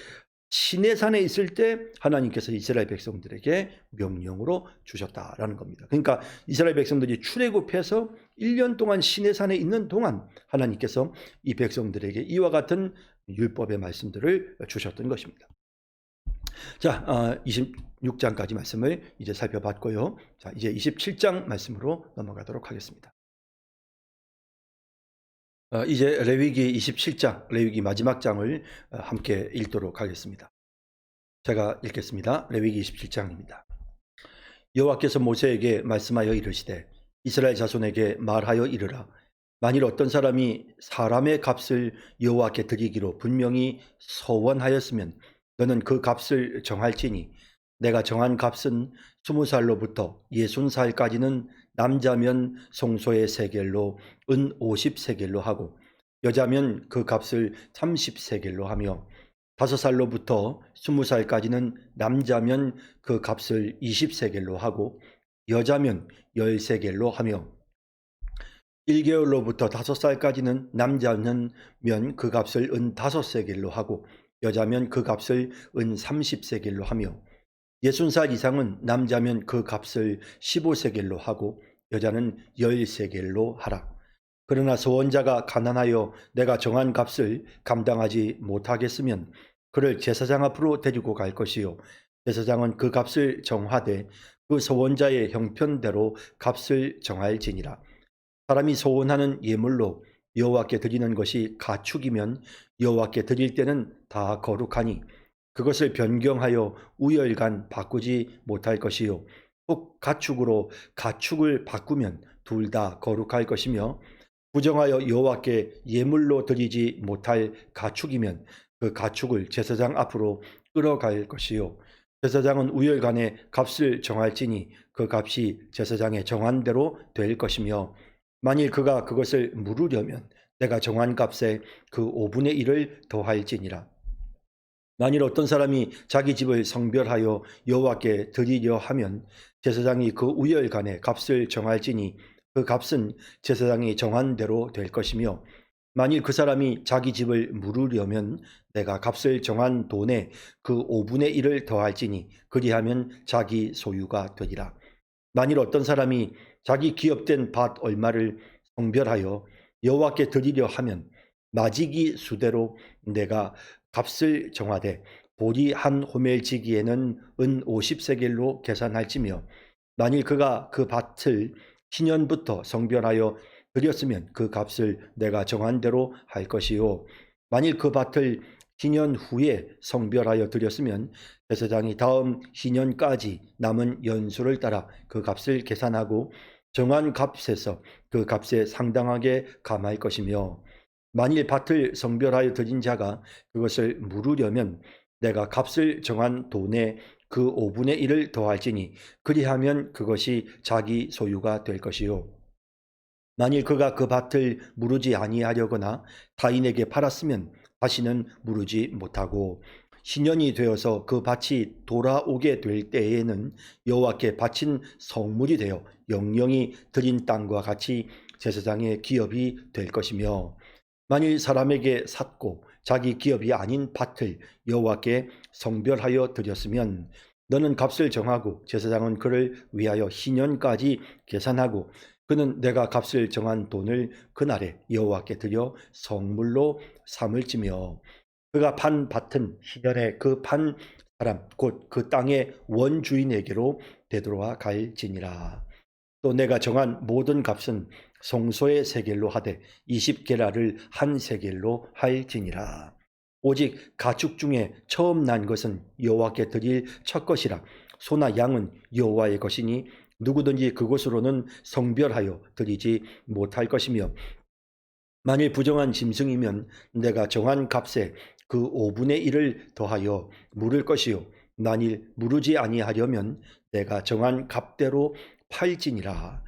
시내산에 있을 때 하나님께서 이스라엘 백성들에게 명령으로 주셨다라는 겁니다. 그러니까 이스라엘 백성들이 출애굽해서 1년 동안 시내산에 있는 동안 하나님께서 이 백성들에게 이와 같은 율법의 말씀들을 주셨던 것입니다. 자, 26장까지 말씀을 이제 살펴봤고요. 자, 이제 27장 말씀으로 넘어가도록 하겠습니다. 이제 레위기 27장, 레위기 마지막 장을 함께 읽도록 하겠습니다. 제가 읽겠습니다. 레위기 27장입니다. 여호와께서 모세에게 말씀하여 이르시되 이스라엘 자손에게 말하여 이르라. 만일 어떤 사람이 사람의 값을 여호와께 드리기로 분명히 서원하였으면 너는 그 값을 정할지니 내가 정한 값은 20살로부터 60살까지는 남자면 송소의 세겔로 은 50세겔로 하고 여자면 그 값을 30세겔로 하며 5살로부터 20살까지는 남자면 그 값을 20세겔로 하고 여자면 10세겔로 하며 1개월로부터 5살까지는 남자면 그 값을 은 5세겔로 하고 여자면 그 값을 은 30세겔로 하며 60살 이상은 남자면 그 값을 15세겔로 하고 여자는 10세겔로 하라. 그러나 소원자가 가난하여 내가 정한 값을 감당하지 못하겠으면 그를 제사장 앞으로 데리고 갈 것이요 제사장은 그 값을 정하되 그 소원자의 형편대로 값을 정할지니라. 사람이 소원하는 예물로 여호와께 드리는 것이 가축이면 여호와께 드릴 때는 다 거룩하니 그것을 변경하여 우열간 바꾸지 못할 것이요 혹 가축으로 가축을 바꾸면 둘 다 거룩할 것이며 부정하여 여호와께 예물로 드리지 못할 가축이면 그 가축을 제사장 앞으로 끌어갈 것이요 제사장은 우열간에 값을 정할지니 그 값이 제사장의 정한 대로 될 것이며 만일 그가 그것을 물으려면 내가 정한 값에 그 5분의 1을 더할지니라. 만일 어떤 사람이 자기 집을 성별하여 여호와께 드리려 하면 제사장이 그 우열간에 값을 정할지니 그 값은 제사장이 정한 대로 될 것이며 만일 그 사람이 자기 집을 물으려면 내가 값을 정한 돈에 그 5분의 1을 더할지니 그리하면 자기 소유가 되리라. 만일 어떤 사람이 자기 기업된 밭 얼마를 성별하여 여호와께 드리려 하면 마지기 수대로 내가 값을 정하되 보리 한 호멜지기에는 은 50세겔로 계산할지며 만일 그가 그 밭을 신년부터 성별하여 드렸으면 그 값을 내가 정한 대로 할 것이요 만일 그 밭을 신년 후에 성별하여 드렸으면 제사장이 다음 신년까지 남은 연수를 따라 그 값을 계산하고 정한 값에서 그 값에 상당하게 감할 것이며 만일 밭을 성별하여 드린 자가 그것을 물으려면 내가 값을 정한 돈에 그 5분의 1을 더할지니 그리하면 그것이 자기 소유가 될 것이요 만일 그가 그 밭을 무르지 아니하려거나 타인에게 팔았으면 다시는 무르지 못하고 신년이 되어서 그 밭이 돌아오게 될 때에는 여호와께 바친 성물이 되어 영영이 드린 땅과 같이 제사장의 기업이 될 것이며 만일 사람에게 샀고 자기 기업이 아닌 밭을 여호와께 성별하여 드렸으면 너는 값을 정하고 제사장은 그를 위하여 신년까지 계산하고 그는 내가 값을 정한 돈을 그날에 여호와께 드려 성물로 삼을지며 그가 판 밭은 신년에 그 판 사람 곧 그 땅의 원주인에게로 되돌아 갈지니라. 또 내가 정한 모든 값은 송소의 세겔로 하되 20게라를 한 세겔로 할지니라. 오직 가축 중에 처음 난 것은 여호와께 드릴 첫 것이라. 소나 양은 여호와의 것이니 누구든지 그것으로는 성별하여 드리지 못할 것이며 만일 부정한 짐승이면 내가 정한 값에 그 5분의 1을 더하여 물을 것이요 만일 무르지 아니하려면 내가 정한 값대로 팔지니라.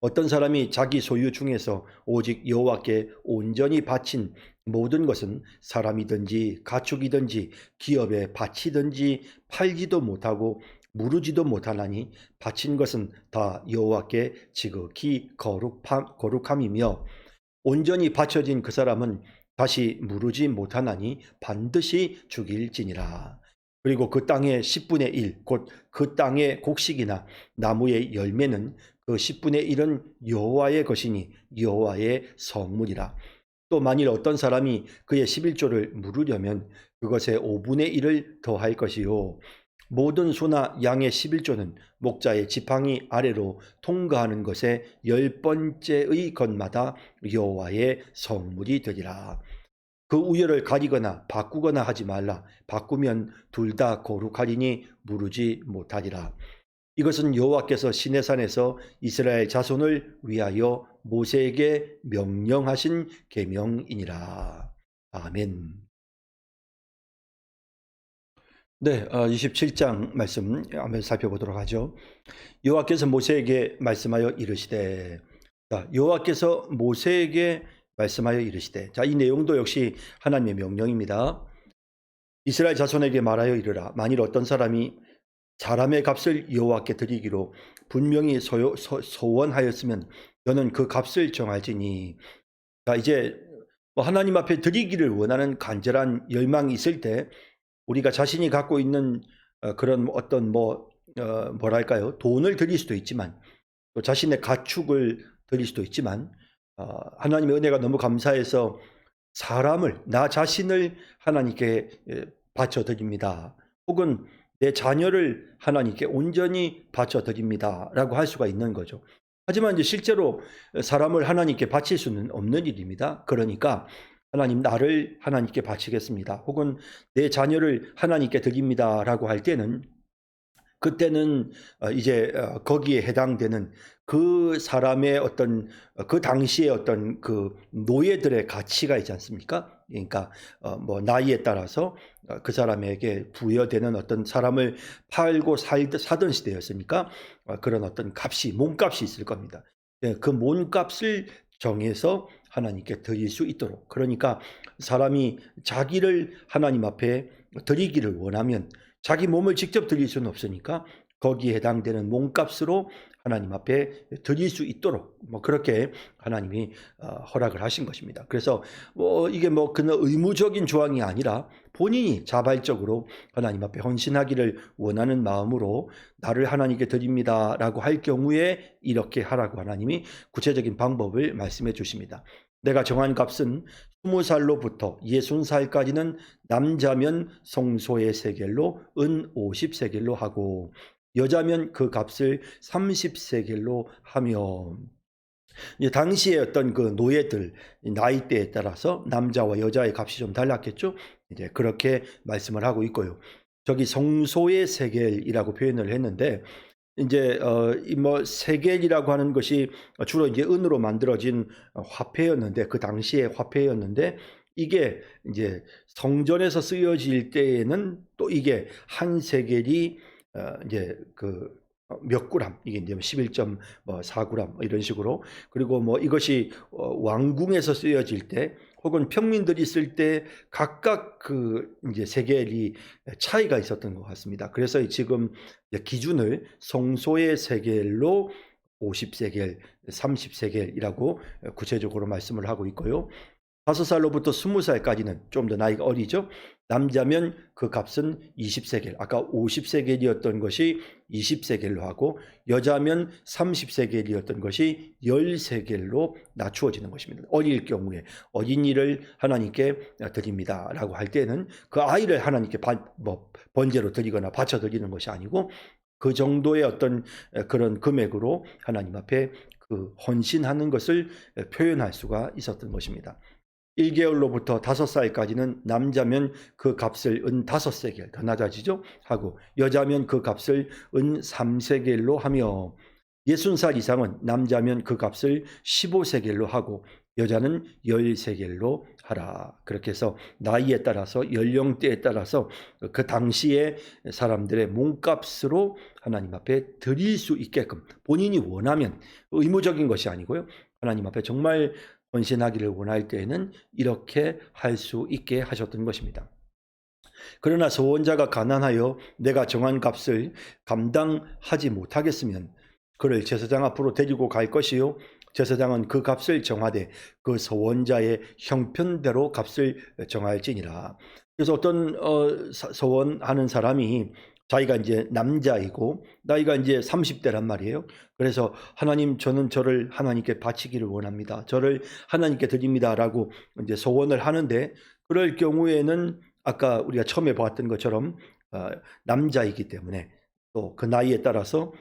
어떤 사람이 자기 소유 중에서 오직 여호와께 온전히 바친 모든 것은 사람이든지 가축이든지 기업에 바치든지 팔지도 못하고 무르지도 못하나니 바친 것은 다 여호와께 지극히 거룩함이며 온전히 바쳐진 그 사람은 다시 무르지 못하나니 반드시 죽일지니라. 그리고 그 땅의 10분의 1, 곧 그 땅의 곡식이나 나무의 열매는 그 10분의 1은 여호와의 것이니 여호와의 성물이라. 또 만일 어떤 사람이 그의 11조를 물으려면 그것에 5분의 1을 더할 것이요. 모든 소나 양의 11조는 목자의 지팡이 아래로 통과하는 것에 10번째의 것마다 여호와의 성물이 되리라. 그 우열을 가리거나 바꾸거나 하지 말라. 바꾸면 둘 다 거룩하리니 무르지 못하리라. 이것은 여호와께서 시내산에서 이스라엘 자손을 위하여 모세에게 명령하신 계명이니라. 아멘. 네, 27장 말씀 한번 살펴보도록 하죠. 여호와께서 모세에게 말씀하여 이르시되, 여호와께서 모세에게 말씀하여 이르시되, 이 내용도 역시 하나님의 명령입니다. 이스라엘 자손에게 말하여 이르라. 만일 어떤 사람이 사람의 값을 여호와께 드리기로 분명히 소원하였으면 너는 그 값을 정할지니. 이제 하나님 앞에 드리기를 원하는 간절한 열망이 있을 때 우리가 자신이 갖고 있는 그런 어떤 뭐랄까요, 돈을 드릴 수도 있지만 또 자신의 가축을 드릴 수도 있지만 하나님의 은혜가 너무 감사해서 사람을, 나 자신을 하나님께 바쳐드립니다. 혹은 내 자녀를 하나님께 온전히 바쳐드립니다 라고 할 수가 있는 거죠. 하지만 이제 실제로 사람을 하나님께 바칠 수는 없는 일입니다. 그러니까 하나님, 나를 하나님께 바치겠습니다. 혹은 내 자녀를 하나님께 드립니다 라고 할 때는, 그때는 이제 거기에 해당되는 그 사람의 어떤 그 당시의 어떤 그 노예들의 가치가 있지 않습니까? 그러니까 나이에 따라서 그 사람에게 부여되는 어떤, 사람을 팔고 사던 시대였으니까 그런 어떤 값이, 몸값이 있을 겁니다. 그 몸값을 정해서 하나님께 드릴 수 있도록, 그러니까 사람이 자기를 하나님 앞에 드리기를 원하면 자기 몸을 직접 드릴 수는 없으니까 거기에 해당되는 몸값으로 하나님 앞에 드릴 수 있도록 그렇게 하나님이 허락을 하신 것입니다. 그래서 이게 그냥 의무적인 조항이 아니라 본인이 자발적으로 하나님 앞에 헌신하기를 원하는 마음으로 나를 하나님께 드립니다 라고 할 경우에 이렇게 하라고 하나님이 구체적인 방법을 말씀해 주십니다. 내가 정한 값은 20살로부터 60살까지는 남자면 성소의 세겔로 은 50세겔로 하고 여자면 그 값을 30세겔로 하며, 당시의 어떤 그 노예들 나이대에 따라서 남자와 여자의 값이 좀 달랐겠죠. 이제 그렇게 말씀을 하고 있고요. 저기 성소의 세겔이라고 표현을 했는데, 이제 세겔이라고 하는 것이 주로 이제 은으로 만들어진 화폐였는데, 그 당시의 화폐였는데, 이게 이제 성전에서 쓰여질 때에는 또 이게 한 세겔이 이제 몇 그램, 이게 이제 11.4g 이런 식으로, 그리고 이것이 왕궁에서 쓰여질 때 혹은 평민들이 쓸 때 각각 이제 세겔이 차이가 있었던 것 같습니다. 그래서 지금 기준을 성소의 세겔로 50세겔, 30세겔이라고 구체적으로 말씀을 하고 있고요. 5살로부터 20살까지는 좀 더 나이가 어리죠. 남자면 그 값은 20세겔, 아까 50세겔이었던 것이 20세겔로 하고, 여자면 30세겔이었던 것이 10세겔로 낮추어지는 것입니다. 어릴 경우에 어린이를 하나님께 드립니다 라고 할 때는 그 아이를 하나님께 번제로 드리거나 바쳐 드리는 것이 아니고 그 정도의 어떤 그런 금액으로 하나님 앞에 헌신하는 것을 표현할 수가 있었던 것입니다. 1개월로부터 5살까지는 남자면 그 값을 은 5세겔, 더 낮아지죠? 하고, 여자면 그 값을 은 3세겔로 하며, 60살 이상은 남자면 그 값을 15세겔로 하고, 여자는 13겔로 하라. 그렇게 해서 나이에 따라서 연령대에 따라서 그 당시에 사람들의 몸값으로 하나님 앞에 드릴 수 있게끔 본인이 원하면, 의무적인 것이 아니고요. 하나님 앞에 정말 헌신하기를 원할 때에는 이렇게 할 수 있게 하셨던 것입니다. 그러나 소원자가 가난하여 내가 정한 값을 감당하지 못하겠으면 그를 제사장 앞으로 데리고 갈 것이요, 제사장은 그 값을 정하되 그 소원자의 형편대로 값을 정할지니라. 그래서 어떤 소원하는 사람이 자기가 이제 남자이고 나이가 이제 30대란 말이에요. 그래서 하나님, 저는 저를 하나님께 바치기를 원합니다. 저를 하나님께 드립니다라고 이제 소원을 하는데, 그럴 경우에는 아까 우리가 처음에 봤던 것처럼 남자이기 때문에 또 그 나이에 따라서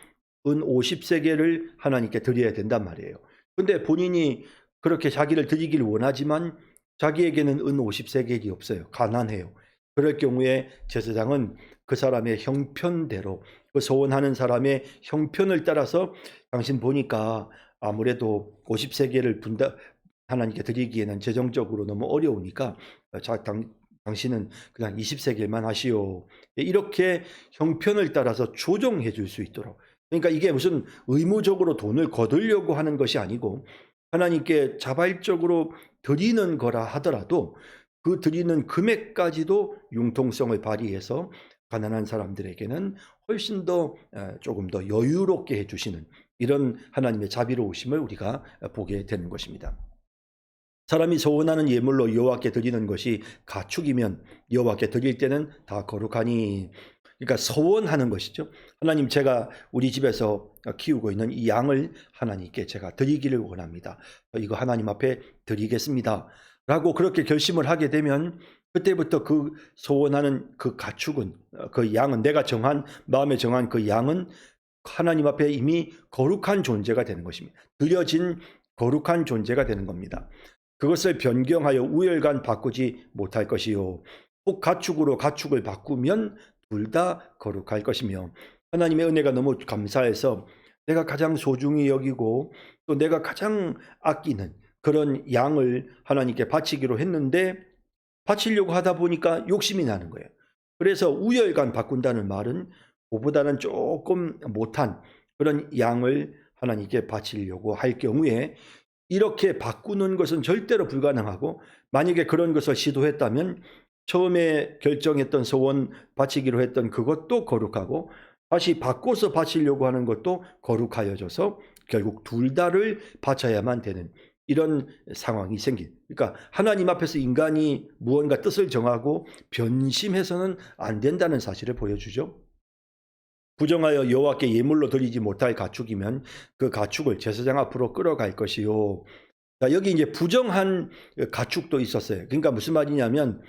은 50세겔을 하나님께 드려야 된단 말이에요. 근데 본인이 그렇게 자기를 드리기를 원하지만 자기에게는 은 50세겔이 없어요. 가난해요. 그럴 경우에 제사장은 그 사람의 형편대로, 그 소원하는 사람의 형편을 따라서 당신 보니까 아무래도 50세겔을 하나님께 드리기에는 재정적으로 너무 어려우니까 당신은 그냥 20세겔만 하시오. 이렇게 형편을 따라서 조정해 줄 수 있도록. 그러니까 이게 무슨 의무적으로 돈을 거두려고 하는 것이 아니고 하나님께 자발적으로 드리는 거라 하더라도 그 드리는 금액까지도 융통성을 발휘해서 가난한 사람들에게는 훨씬 더 조금 더 여유롭게 해주시는 이런 하나님의 자비로우심을 우리가 보게 되는 것입니다. 사람이 소원하는 예물로 여호와께 드리는 것이 가축이면 여호와께 드릴 때는 다 거룩하니. 그러니까 소원하는 것이죠. 하나님, 제가 우리 집에서 키우고 있는 이 양을 하나님께 제가 드리기를 원합니다. 이거 하나님 앞에 드리겠습니다 라고 그렇게 결심을 하게 되면 그때부터 그 소원하는 그 가축은, 그 양은, 내가 마음에 정한 그 양은 하나님 앞에 이미 거룩한 존재가 되는 것입니다. 드려진 거룩한 존재가 되는 겁니다. 그것을 변경하여 우열간 바꾸지 못할 것이요, 꼭 가축으로 가축을 바꾸면 둘 다 거룩할 것이며, 하나님의 은혜가 너무 감사해서 내가 가장 소중히 여기고 또 내가 가장 아끼는 그런 양을 하나님께 바치기로 했는데 바치려고 하다 보니까 욕심이 나는 거예요. 그래서 우열간 바꾼다는 말은 그보다는 조금 못한 그런 양을 하나님께 바치려고 할 경우에 이렇게 바꾸는 것은 절대로 불가능하고, 만약에 그런 것을 시도했다면 처음에 결정했던 소원 바치기로 했던 그것도 거룩하고 다시 바꿔서 바치려고 하는 것도 거룩하여져서 결국 둘 다를 바쳐야만 되는 이런 상황이 그러니까 하나님 앞에서 인간이 무언가 뜻을 정하고 변심해서는 안 된다는 사실을 보여주죠. 부정하여 여호와께 예물로 드리지 못할 가축이면 그 가축을 제사장 앞으로 끌어갈 것이요. 자, 여기 이제 부정한 가축도 있었어요. 그러니까 무슨 말이냐면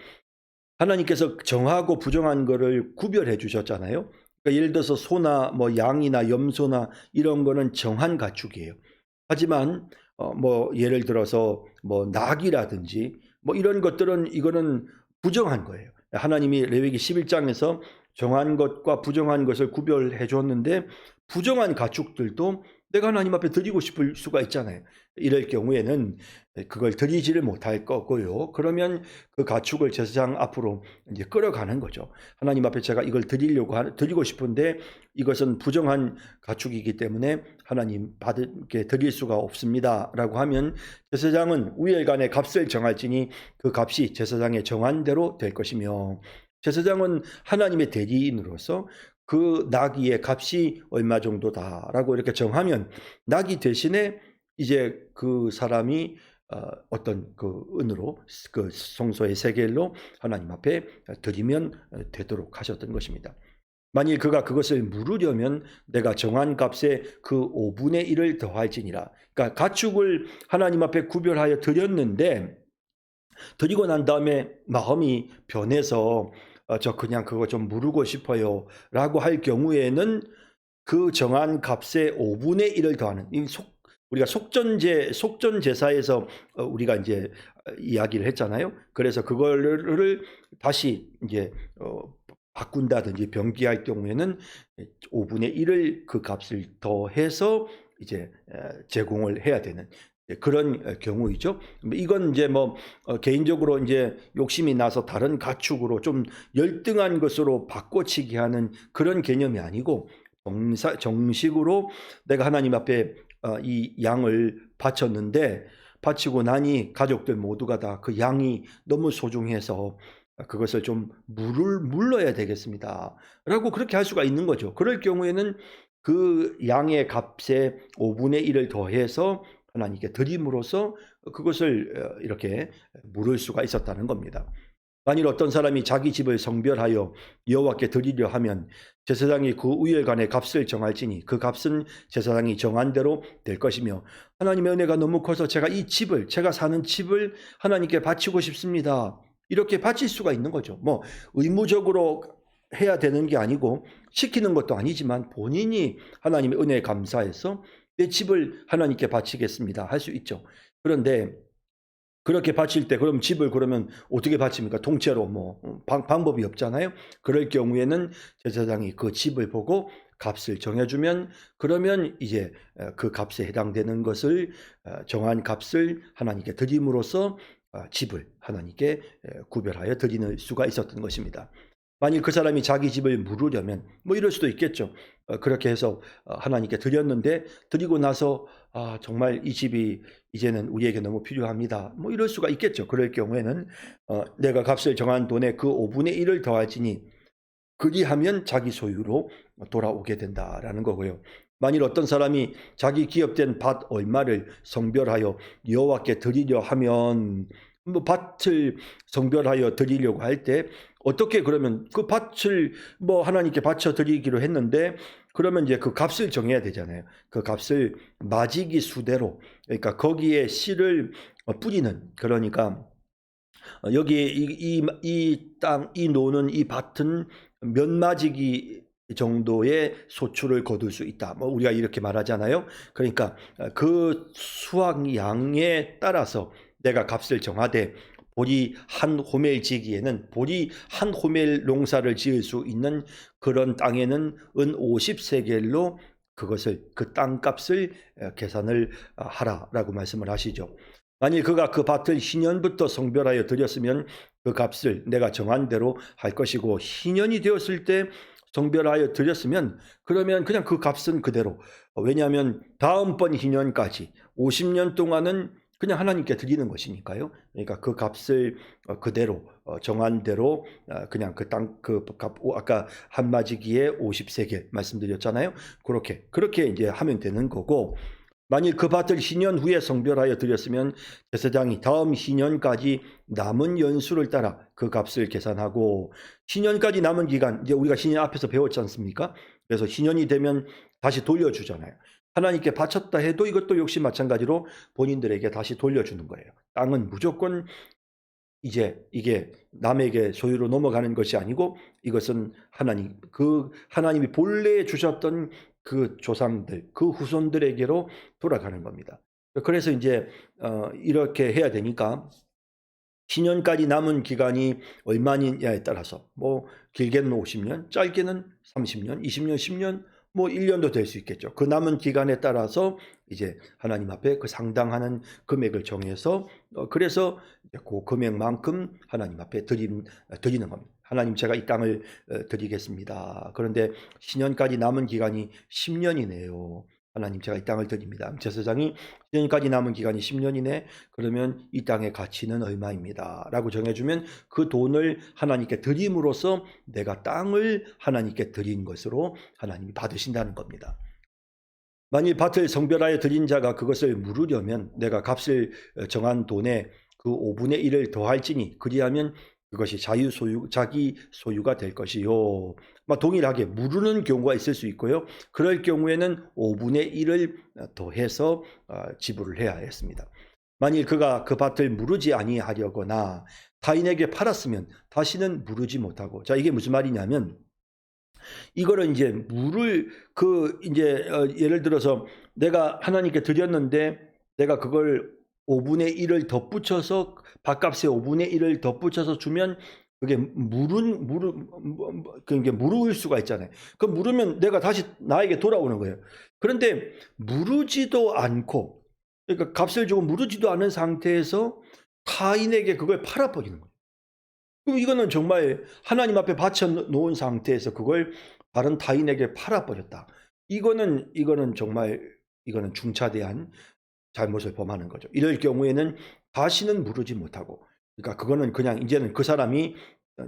하나님께서 정하고 부정한 거를 구별해 주셨잖아요. 그러니까 예를 들어서 소나 뭐 양이나 염소나 이런 거는 정한 가축이에요. 하지만 뭐 예를 들어서 뭐 낙이라든지 뭐 이런 것들은 이거는 부정한 거예요. 하나님이 레위기 11장에서 정한 것과 부정한 것을 구별해 줬는데 부정한 가축들도 내가 하나님 앞에 드리고 싶을 수가 있잖아요. 이럴 경우에는 그걸 드리지를 못할 거고요. 그러면 그 가축을 제사장 앞으로 이제 끌어가는 거죠. 하나님 앞에 제가 이걸 드리고 싶은데 이것은 부정한 가축이기 때문에 하나님 받게 드릴 수가 없습니다라고 하면 제사장은 우열간의 값을 정할지니 그 값이 제사장의 정한 대로 될 것이며, 제사장은 하나님의 대리인으로서 그 나귀의 값이 얼마 정도다라고 이렇게 정하면 나귀 대신에 이제 그 사람이 어떤 그 은으로 그 성소의 세겔로 하나님 앞에 드리면 되도록 하셨던 것입니다. 만일 그가 그것을 물으려면 내가 정한 값에 그 5분의 1을 더할지니라. 그러니까 가축을 하나님 앞에 구별하여 드렸는데 드리고 난 다음에 마음이 변해서 저 그냥 그거 좀 물으고 싶어요 라고 할 경우에는 그 정한 값의 5분의 1을 더하는, 우리가 속전제사에서 우리가 이제 이야기를 했잖아요. 그래서 그거를 다시 이제 바꾼다든지 변기할 경우에는 5분의 1을 그 값을 더해서 이제 제공을 해야 되는 그런 경우이죠. 이건 이제 뭐 개인적으로 이제 욕심이 나서 다른 가축으로 좀 열등한 것으로 바꿔치기 하는 그런 개념이 아니고 정식으로 내가 하나님 앞에 이 양을 바쳤는데 바치고 나니 가족들 모두가 다 그 양이 너무 소중해서 그것을 좀 물러야 되겠습니다. 라고 그렇게 할 수가 있는 거죠. 그럴 경우에는 그 양의 값에 5분의 1을 더해서 하나님께 드림으로써 그것을 이렇게 물을 수가 있었다는 겁니다. 만일 어떤 사람이 자기 집을 성별하여 여호와께 드리려 하면 제사장이 그 우열간의 값을 정할지니 그 값은 제사장이 정한 대로 될 것이며 하나님의 은혜가 너무 커서 제가 사는 집을 하나님께 바치고 싶습니다. 이렇게 바칠 수가 있는 거죠. 뭐 의무적으로 해야 되는 게 아니고 시키는 것도 아니지만 본인이 하나님의 은혜에 감사해서 내 집을 하나님께 바치겠습니다 할 수 있죠. 그런데 그렇게 바칠 때 그럼 집을 그러면 어떻게 바칩니까? 통째로 뭐 방법이 없잖아요. 그럴 경우에는 제사장이 그 집을 보고 값을 정해주면 그러면 이제 그 값에 해당되는 것을 정한 값을 하나님께 드림으로써 집을 하나님께 구별하여 드리는 수가 있었던 것입니다. 만일 그 사람이 자기 집을 물으려면 뭐 이럴 수도 있겠죠. 그렇게 해서 하나님께 드렸는데 드리고 나서 정말 이 집이 이제는 우리에게 너무 필요합니다. 뭐 이럴 수가 있겠죠. 그럴 경우에는 내가 값을 정한 돈에 그 5분의 1을 더하지니 그리하면 자기 소유로 돌아오게 된다라는 거고요. 만일 어떤 사람이 자기 기업된 밭 얼마를 성별하여 여호와께 드리려 하면 뭐 밭을 성별하여 드리려고 할 때 어떻게 그러면 그 밭을 뭐 하나님께 바쳐 드리기로 했는데 그러면 이제 그 값을 정해야 되잖아요. 그 값을 마지기 수대로 그러니까 거기에 씨를 뿌리는 그러니까 여기에 이 땅, 이 노는 이 밭은 몇 마지기 정도의 소출을 거둘 수 있다. 뭐 우리가 이렇게 말하잖아요. 그러니까 그 수확량에 따라서 내가 값을 정하되 보리 한 호멜 지기에는 보리 한 호멜 농사를 지을 수 있는 그런 땅에는 은 50세겔로 그것을 그 땅값을 계산을 하라라고 말씀을 하시죠. 만일 그가 그 밭을 희년부터 성별하여 드렸으면 그 값을 내가 정한 대로 할 것이고 희년이 되었을 때 성별하여 드렸으면 그러면 그냥 그 값은 그대로 왜냐하면 다음번 희년까지 50년 동안은 그냥 하나님께 드리는 것이니까요. 그러니까 그 값을 그대로 정한 대로 그냥 그 땅 그 값 아까 한 마지기에 50세겔 말씀드렸잖아요. 그렇게 이제 하면 되는 거고 만일 그 밭을 희년 후에 성별하여 드렸으면 제사장이 다음 희년까지 남은 연수를 따라 그 값을 계산하고 희년까지 남은 기간 이제 우리가 희년 앞에서 배웠지 않습니까? 그래서 희년이 되면 다시 돌려주잖아요. 하나님께 바쳤다 해도 이것도 역시 마찬가지로 본인들에게 다시 돌려주는 거예요. 땅은 무조건 이제 이게 남에게 소유로 넘어가는 것이 아니고 이것은 하나님이 본래 주셨던 그 조상들, 그 후손들에게로 돌아가는 겁니다. 그래서 이제 이렇게 해야 되니까 신년까지 남은 기간이 얼마냐에 따라서 뭐 길게는 50년, 짧게는 30년, 20년, 10년, 뭐 1년도 될 수 있겠죠. 그 남은 기간에 따라서 이제 하나님 앞에 그 상당하는 금액을 정해서 그래서 그 금액만큼 하나님 앞에 드리는 겁니다. 하나님 제가 이 땅을 드리겠습니다. 그런데 신년까지 남은 기간이 10년이네요. 하나님 제가 이 땅을 드립니다. 제사장이 10년까지 남은 기간이 10년이네. 그러면 이 땅의 가치는 얼마입니다. 라고 정해주면 그 돈을 하나님께 드림으로써 내가 땅을 하나님께 드린 것으로 하나님이 받으신다는 겁니다. 만일 밭을 성별하여 드린 자가 그것을 물으려면 내가 값을 정한 돈에 그 5분의 1을 더할지니 그리하면 그것이 자기 소유가 될 것이요. 동일하게 물으는 경우가 있을 수 있고요. 그럴 경우에는 5분의 1을 더해서 지불을 해야 했습니다. 만일 그가 그 밭을 무르지 아니하려거나 타인에게 팔았으면 다시는 무르지 못하고 자 이게 무슨 말이냐면 이거를 이제 이제 예를 들어서 내가 하나님께 드렸는데 내가 그걸 5분의 1을 덧붙여서 밥값에 5분의 1을 덧붙여서 주면 그게 그게 무르일 수가 있잖아요. 그 무르면 내가 다시 나에게 돌아오는 거예요. 그런데 무르지도 않고 그러니까 값을 주고 무르지도 않은 상태에서 타인에게 그걸 팔아버리는 거예요. 그럼 이거는 정말 하나님 앞에 바쳐 놓은 상태에서 그걸 다른 타인에게 팔아버렸다. 이거는 정말 이거는 중차대한 잘못을 범하는 거죠. 이럴 경우에는 다시는 무르지 못하고, 그러니까 그거는 그냥 이제는 그 사람이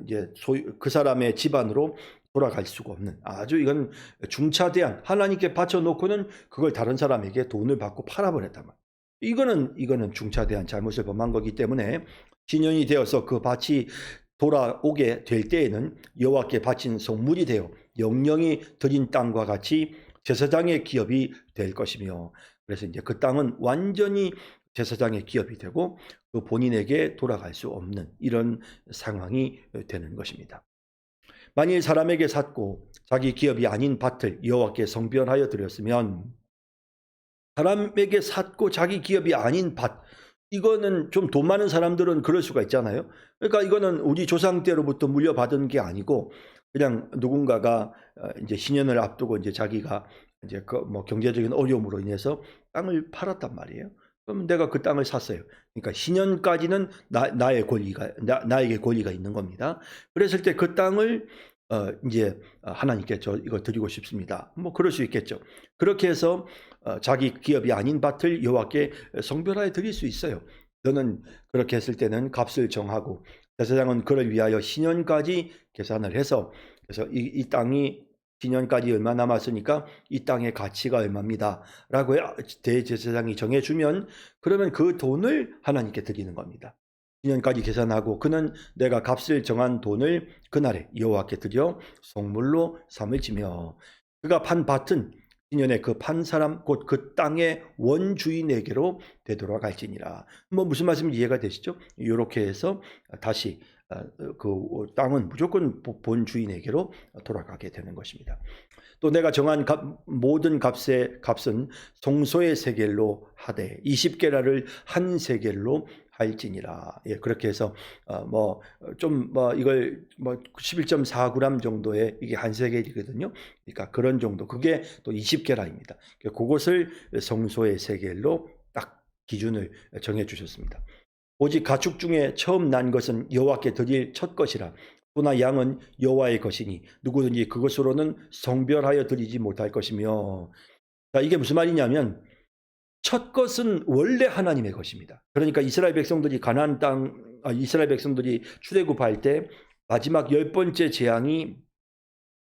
이제 소유 그 사람의 집안으로 돌아갈 수가 없는, 아주 이건 중차대한, 하나님께 바쳐 놓고는 그걸 다른 사람에게 돈을 받고 팔아버렸단 말이에요. 이거는 중차대한 잘못을 범한 거기 때문에 신년이 되어서 그 밭이 돌아오게 될 때에는 여호와께 바친 성물이 되어 영영이 드린 땅과 같이 제사장의 기업이 될 것이며, 그래서 이제 그 땅은 완전히 제사장의 기업이 되고 그 본인에게 돌아갈 수 없는 이런 상황이 되는 것입니다. 만일 사람에게 샀고 자기 기업이 아닌 밭을 여호와께 성별하여 드렸으면, 사람에게 샀고 자기 기업이 아닌 밭, 이거는 좀 돈 많은 사람들은 그럴 수가 있잖아요. 그러니까 이거는 우리 조상 때로부터 물려받은 게 아니고 그냥 누군가가 이제 신년을 앞두고 이제 자기가 이제 그 뭐 경제적인 어려움으로 인해서 땅을 팔았단 말이에요. 그럼 내가 그 땅을 샀어요. 그러니까 신년까지는 나의 권리가 나에게 권리가 있는 겁니다. 그랬을 때 그 땅을 이제 하나님께 저 이거 드리고 싶습니다. 뭐 그럴 수 있겠죠. 그렇게 해서 자기 기업이 아닌 밭을 여호와께 성별하여 드릴 수 있어요. 저는 그렇게 했을 때는 값을 정하고 제사장은 그를 위하여 신년까지 계산을 해서, 그래서 이 땅이 신년까지 얼마 남았으니까 이 땅의 가치가 얼마입니다 라고 대제사장이 정해주면, 그러면 그 돈을 하나님께 드리는 겁니다. 신년까지 계산하고 그는 내가 값을 정한 돈을 그날에 여호와께 드려 성물로 삼을지며, 그가 판 밭은 신년에 그 판 사람 곧 그 땅의 원주인에게로 되돌아갈지니라. 뭐 무슨 말씀인지 이해가 되시죠? 이렇게 해서 다시 그 땅은 무조건 본 주인에게로 돌아가게 되는 것입니다. 또 내가 정한 모든 값은 송소의 세겔로 하되 20게라를 한 세겔로 할지니라. 예, 그렇게 해서 이걸 11.4g 정도의 이게 한 세겔이거든요. 그러니까 그런 정도, 그게 또 20게라입니다. 그것을 성소의 세겔로 딱 기준을 정해 주셨습니다. 오직 가축 중에 처음 난 것은 여호와께 드릴 첫 것이라. 소나 양은 여호와의 것이니 누구든지 그것으로는 성별하여 드리지 못할 것이며. 자, 이게 무슨 말이냐면 첫 것은 원래 하나님의 것입니다. 그러니까 이스라엘 백성들이 이스라엘 백성들이 출애굽할 때 마지막 10번째 재앙이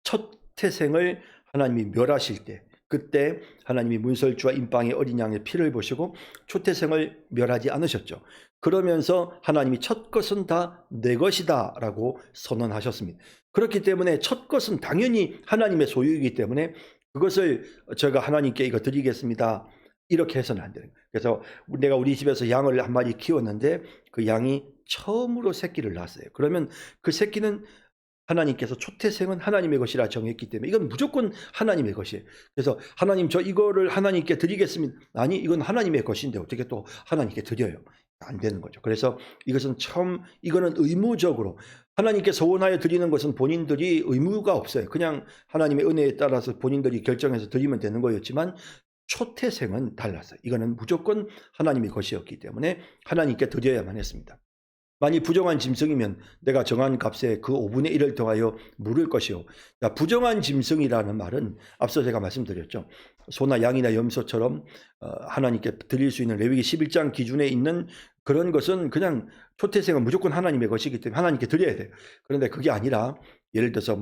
첫 태생을 하나님이 멸하실 때, 그때 하나님이 문설주와 임방의 어린 양의 피를 보시고 초태생을 멸하지 않으셨죠. 그러면서 하나님이 첫 것은 다 내 것이다 라고 선언하셨습니다. 그렇기 때문에 첫 것은 당연히 하나님의 소유이기 때문에 그것을 제가 하나님께 이거 드리겠습니다, 이렇게 해서는 안 되는 거예요. 그래서 내가 우리 집에서 양을 한 마리 키웠는데 그 양이 처음으로 새끼를 낳았어요. 그러면 그 새끼는 하나님께서 초태생은 하나님의 것이라 정했기 때문에 이건 무조건 하나님의 것이에요. 그래서 하나님, 저 이거를 하나님께 드리겠습니다. 아니, 이건 하나님의 것인데 어떻게 또 하나님께 드려요? 안 되는 거죠. 그래서 이거는 의무적으로 하나님께 소원하여 드리는 것은 본인들이 의무가 없어요. 그냥 하나님의 은혜에 따라서 본인들이 결정해서 드리면 되는 거였지만 초태생은 달랐어요. 이거는 무조건 하나님의 것이었기 때문에 하나님께 드려야만 했습니다. 만일 부정한 짐승이면 내가 정한 값에 그 5분의 1을 더하여 물을 것이요. 부정한 짐승이라는 말은 앞서 제가 말씀드렸죠. 소나 양이나 염소처럼 하나님께 드릴 수 있는 레위기 11장 기준에 있는 그런 것은 그냥 초태생은 무조건 하나님의 것이기 때문에 하나님께 드려야 돼요. 그런데 그게 아니라 예를 들어서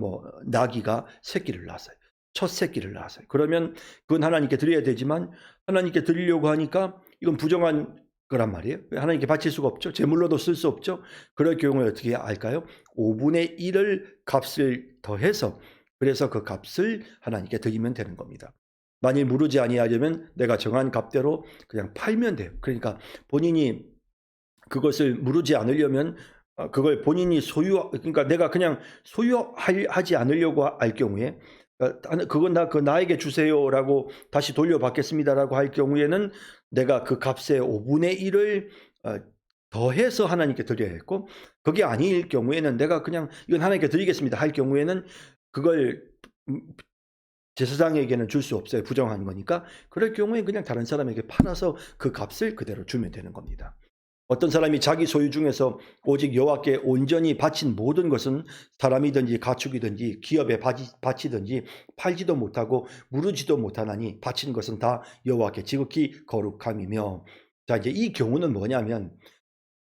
나귀가 새끼를 낳았어요. 첫 새끼를 낳았어요. 그러면 그건 하나님께 드려야 되지만 하나님께 드리려고 하니까 이건 부정한 거란 말이에요. 하나님께 바칠 수가 없죠. 제물로도 쓸 수 없죠. 그럴 경우에 어떻게 할까요? 5분의 1을 값을 더해서, 그래서 그 값을 하나님께 드리면 되는 겁니다. 만일 무르지 아니하려면 내가 정한 값대로 그냥 팔면 돼요. 그러니까 본인이 그것을 무르지 않으려면 그걸 본인이 그러니까 내가 그냥 소유하지 않으려고 할 경우에 그건 나에게 주세요라고 다시 돌려받겠습니다라고 할 경우에는 내가 그 값의 5분의 1을 더해서 하나님께 드려야 했고, 그게 아닐 경우에는 내가 그냥 이건 하나님께 드리겠습니다 할 경우에는 그걸 제사장에게는 줄 수 없어요. 부정한 거니까. 그럴 경우에 그냥 다른 사람에게 팔아서 그 값을 그대로 주면 되는 겁니다. 어떤 사람이 자기 소유 중에서 오직 여호와께 온전히 바친 모든 것은 사람이든지 가축이든지 기업에 바치든지 팔지도 못하고 무르지도 못하나니 바친 것은 다 여호와께 지극히 거룩함이며. 자, 이제 이 경우는 뭐냐면,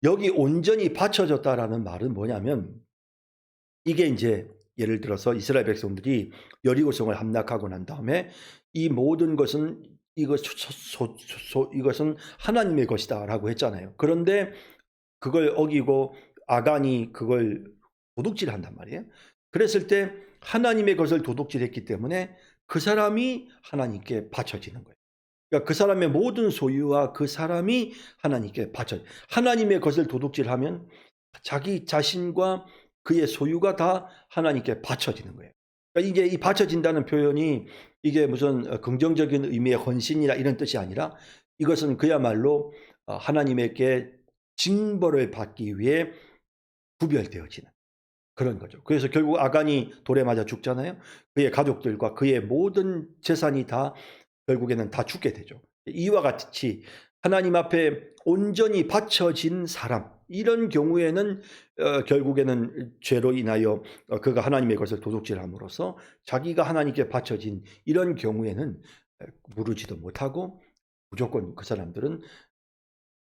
여기 온전히 바쳐졌다라는 말은 뭐냐면, 이게 이제 예를 들어서 이스라엘 백성들이 여리고성을 함락하고 난 다음에 이 모든 것은 이것은 하나님의 것이다라고 했잖아요. 그런데 그걸 어기고 아간이 그걸 도둑질한단 말이에요. 그랬을 때 하나님의 것을 도둑질했기 때문에 그 사람이 하나님께 바쳐지는 거예요. 그러니까 그 사람의 모든 소유와 그 사람이 하나님께 하나님의 것을 도둑질하면 자기 자신과 그의 소유가 다 하나님께 바쳐지는 거예요. 그러니까 이게 이 바쳐진다는 표현이 이게 무슨 긍정적인 의미의 헌신이나 이런 뜻이 아니라, 이것은 그야말로 하나님에게 징벌을 받기 위해 구별되어지는 그런 거죠. 그래서 결국 아간이 돌에 맞아 죽잖아요. 그의 가족들과 그의 모든 재산이 다 결국에는 다 죽게 되죠. 이와 같이 하나님 앞에 온전히 바쳐진 사람, 이런 경우에는 결국에는 죄로 인하여 그가 하나님의 것을 도둑질함으로써 자기가 하나님께 바쳐진 이런 경우에는 무르지도 못하고 무조건 그 사람들은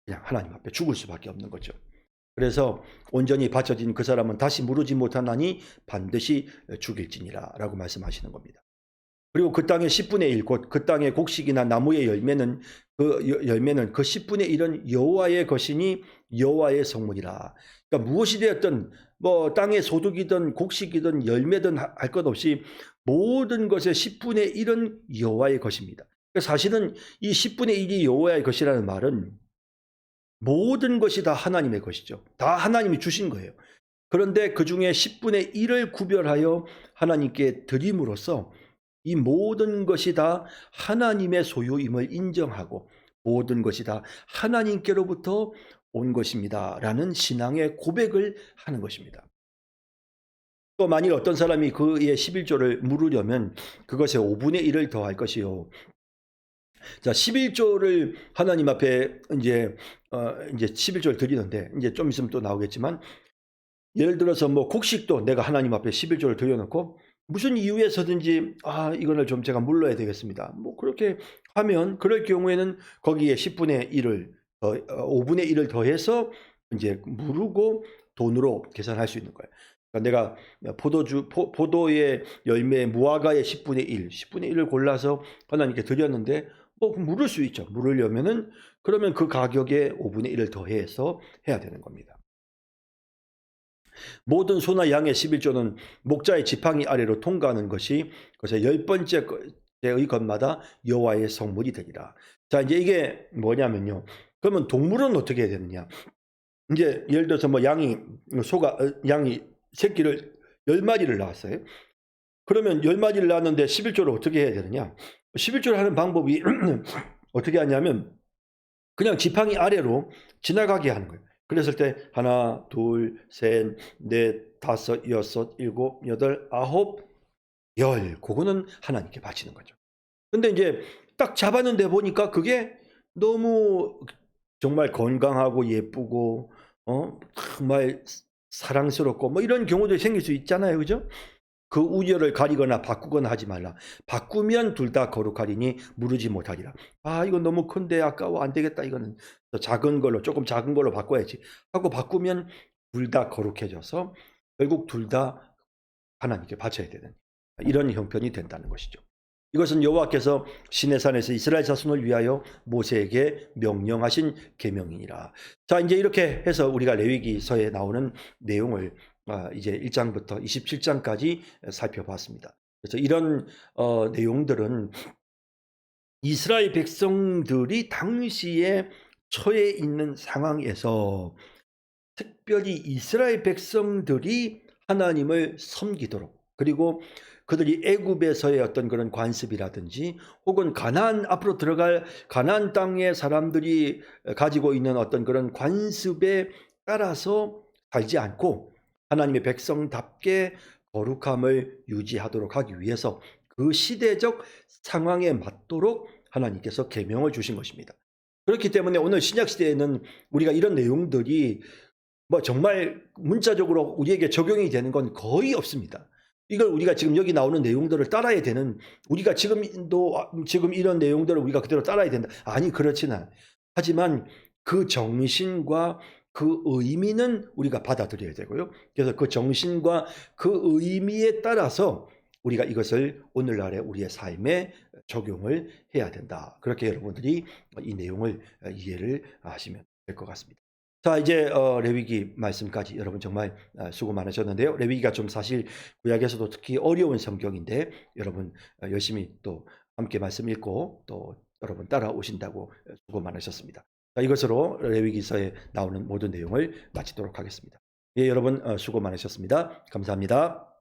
그냥 하나님 앞에 죽을 수밖에 없는 거죠. 그래서 온전히 바쳐진 그 사람은 다시 무르지 못하나니 반드시 죽일지니라 라고 말씀하시는 겁니다. 그리고 그 땅의 10분의 1, 곧 그 땅의 곡식이나 나무의 열매는 그 10분의 1은 여호와의 것이니 여호와의 성물이라. 그러니까 무엇이 되었든 뭐 땅의 소득이든 곡식이든 열매든 할 것 없이 모든 것의 10분의 1은 여호와의 것입니다. 그러니까 사실은 이 10분의 1이 여호와의 것이라는 말은 모든 것이 다 하나님의 것이죠. 다 하나님이 주신 거예요. 그런데 그 중에 10분의 1을 구별하여 하나님께 드림으로써 이 모든 것이 다 하나님의 소유임을 인정하고 모든 것이 다 하나님께로부터 온 것입니다 라는 신앙의 고백을 하는 것입니다. 또 만일 어떤 사람이 그의 11조를 물으려면 그것에 5분의 1을 더할 것이요. 자, 11조를 하나님 앞에 이제 11조를 드리는데, 이제 좀 있으면 또 나오겠지만, 예를 들어서 뭐 곡식도 내가 하나님 앞에 11조를 드려놓고 무슨 이유에서든지 이거를 좀 제가 물러야 되겠습니다, 뭐 그렇게 하면, 그럴 경우에는 거기에 10분의 1을 5분의 1을 더해서 이제 물고 돈으로 계산할 수 있는 거예요. 그러니까 내가 포도의 열매 무화과의 10분의 1, 10분의 1을 골라서 하나님께 드렸는데 뭐 물을 수 있죠. 물으려면은 그러면 그 가격에 5분의 1을 더해서 해야 되는 겁니다. 모든 소나 양의 11조는 목자의 지팡이 아래로 통과하는 것이 그래서 10번째의 것마다 여호와의 성물이 되리라. 자, 이제 이게 뭐냐면요. 그러면 동물은 어떻게 해야 되느냐? 이제 예를 들어서 뭐 양이 새끼를 10마리를 낳았어요. 그러면 10마리를 낳았는데 11조를 어떻게 해야 되느냐? 11조를 하는 방법이 어떻게 하냐면 그냥 지팡이 아래로 지나가게 하는 거예요. 그랬을 때 하나, 둘, 셋, 넷, 다섯, 여섯, 일곱, 여덟, 아홉, 열. 그거는 하나님께 바치는 거죠. 근데 이제 딱 잡았는데 보니까 그게 너무 정말 건강하고 예쁘고 정말 사랑스럽고 뭐 이런 경우도 생길 수 있잖아요. 그죠? 그 우열을 가리거나 바꾸거나 하지 말라. 바꾸면 둘 다 거룩하리니 무르지 못하리라. 이건 너무 큰데 아까워, 안 되겠다. 이거는 작은 걸로, 조금 작은 걸로 바꿔야지 하고 바꾸면 둘 다 거룩해져서 결국 둘 다 하나님께 바쳐야 되는 이런 형편이 된다는 것이죠. 이것은 여호와께서 시내산에서 이스라엘 자손을 위하여 모세에게 명령하신 계명이니라. 자, 이제 이렇게 해서 우리가 레위기서에 나오는 내용을 이제 1장부터 27장까지 살펴봤습니다. 그래서 이런 내용들은 이스라엘 백성들이 당시에 처해 있는 상황에서 특별히 이스라엘 백성들이 하나님을 섬기도록, 그리고 그들이 애굽에서의 어떤 그런 관습이라든지 혹은 앞으로 들어갈 가나안 땅의 사람들이 가지고 있는 어떤 그런 관습에 따라서 살지 않고 하나님의 백성답게 거룩함을 유지하도록 하기 위해서 그 시대적 상황에 맞도록 하나님께서 계명을 주신 것입니다. 그렇기 때문에 오늘 신약 시대에는 우리가 이런 내용들이 뭐 정말 문자적으로 우리에게 적용이 되는 건 거의 없습니다. 이걸 우리가 지금 여기 나오는 내용들을 따라야 되는, 우리가 지금 이런 내용들을 우리가 그대로 따라야 된다. 아니, 그렇지는 않아요. 하지만 그 정신과 그 의미는 우리가 받아들여야 되고요. 그래서 그 정신과 그 의미에 따라서 우리가 이것을 오늘날의 우리의 삶에 적용을 해야 된다. 그렇게 여러분들이 이 내용을 이해를 하시면 될 것 같습니다. 자, 이제 레위기 말씀까지 여러분 정말 수고 많으셨는데요. 레위기가 좀 사실 구약에서도 특히 어려운 성경인데 여러분 열심히 또 함께 말씀 읽고 또 여러분 따라오신다고 수고 많으셨습니다. 자, 이것으로 레위기서에 나오는 모든 내용을 마치도록 하겠습니다. 예, 여러분 수고 많으셨습니다. 감사합니다.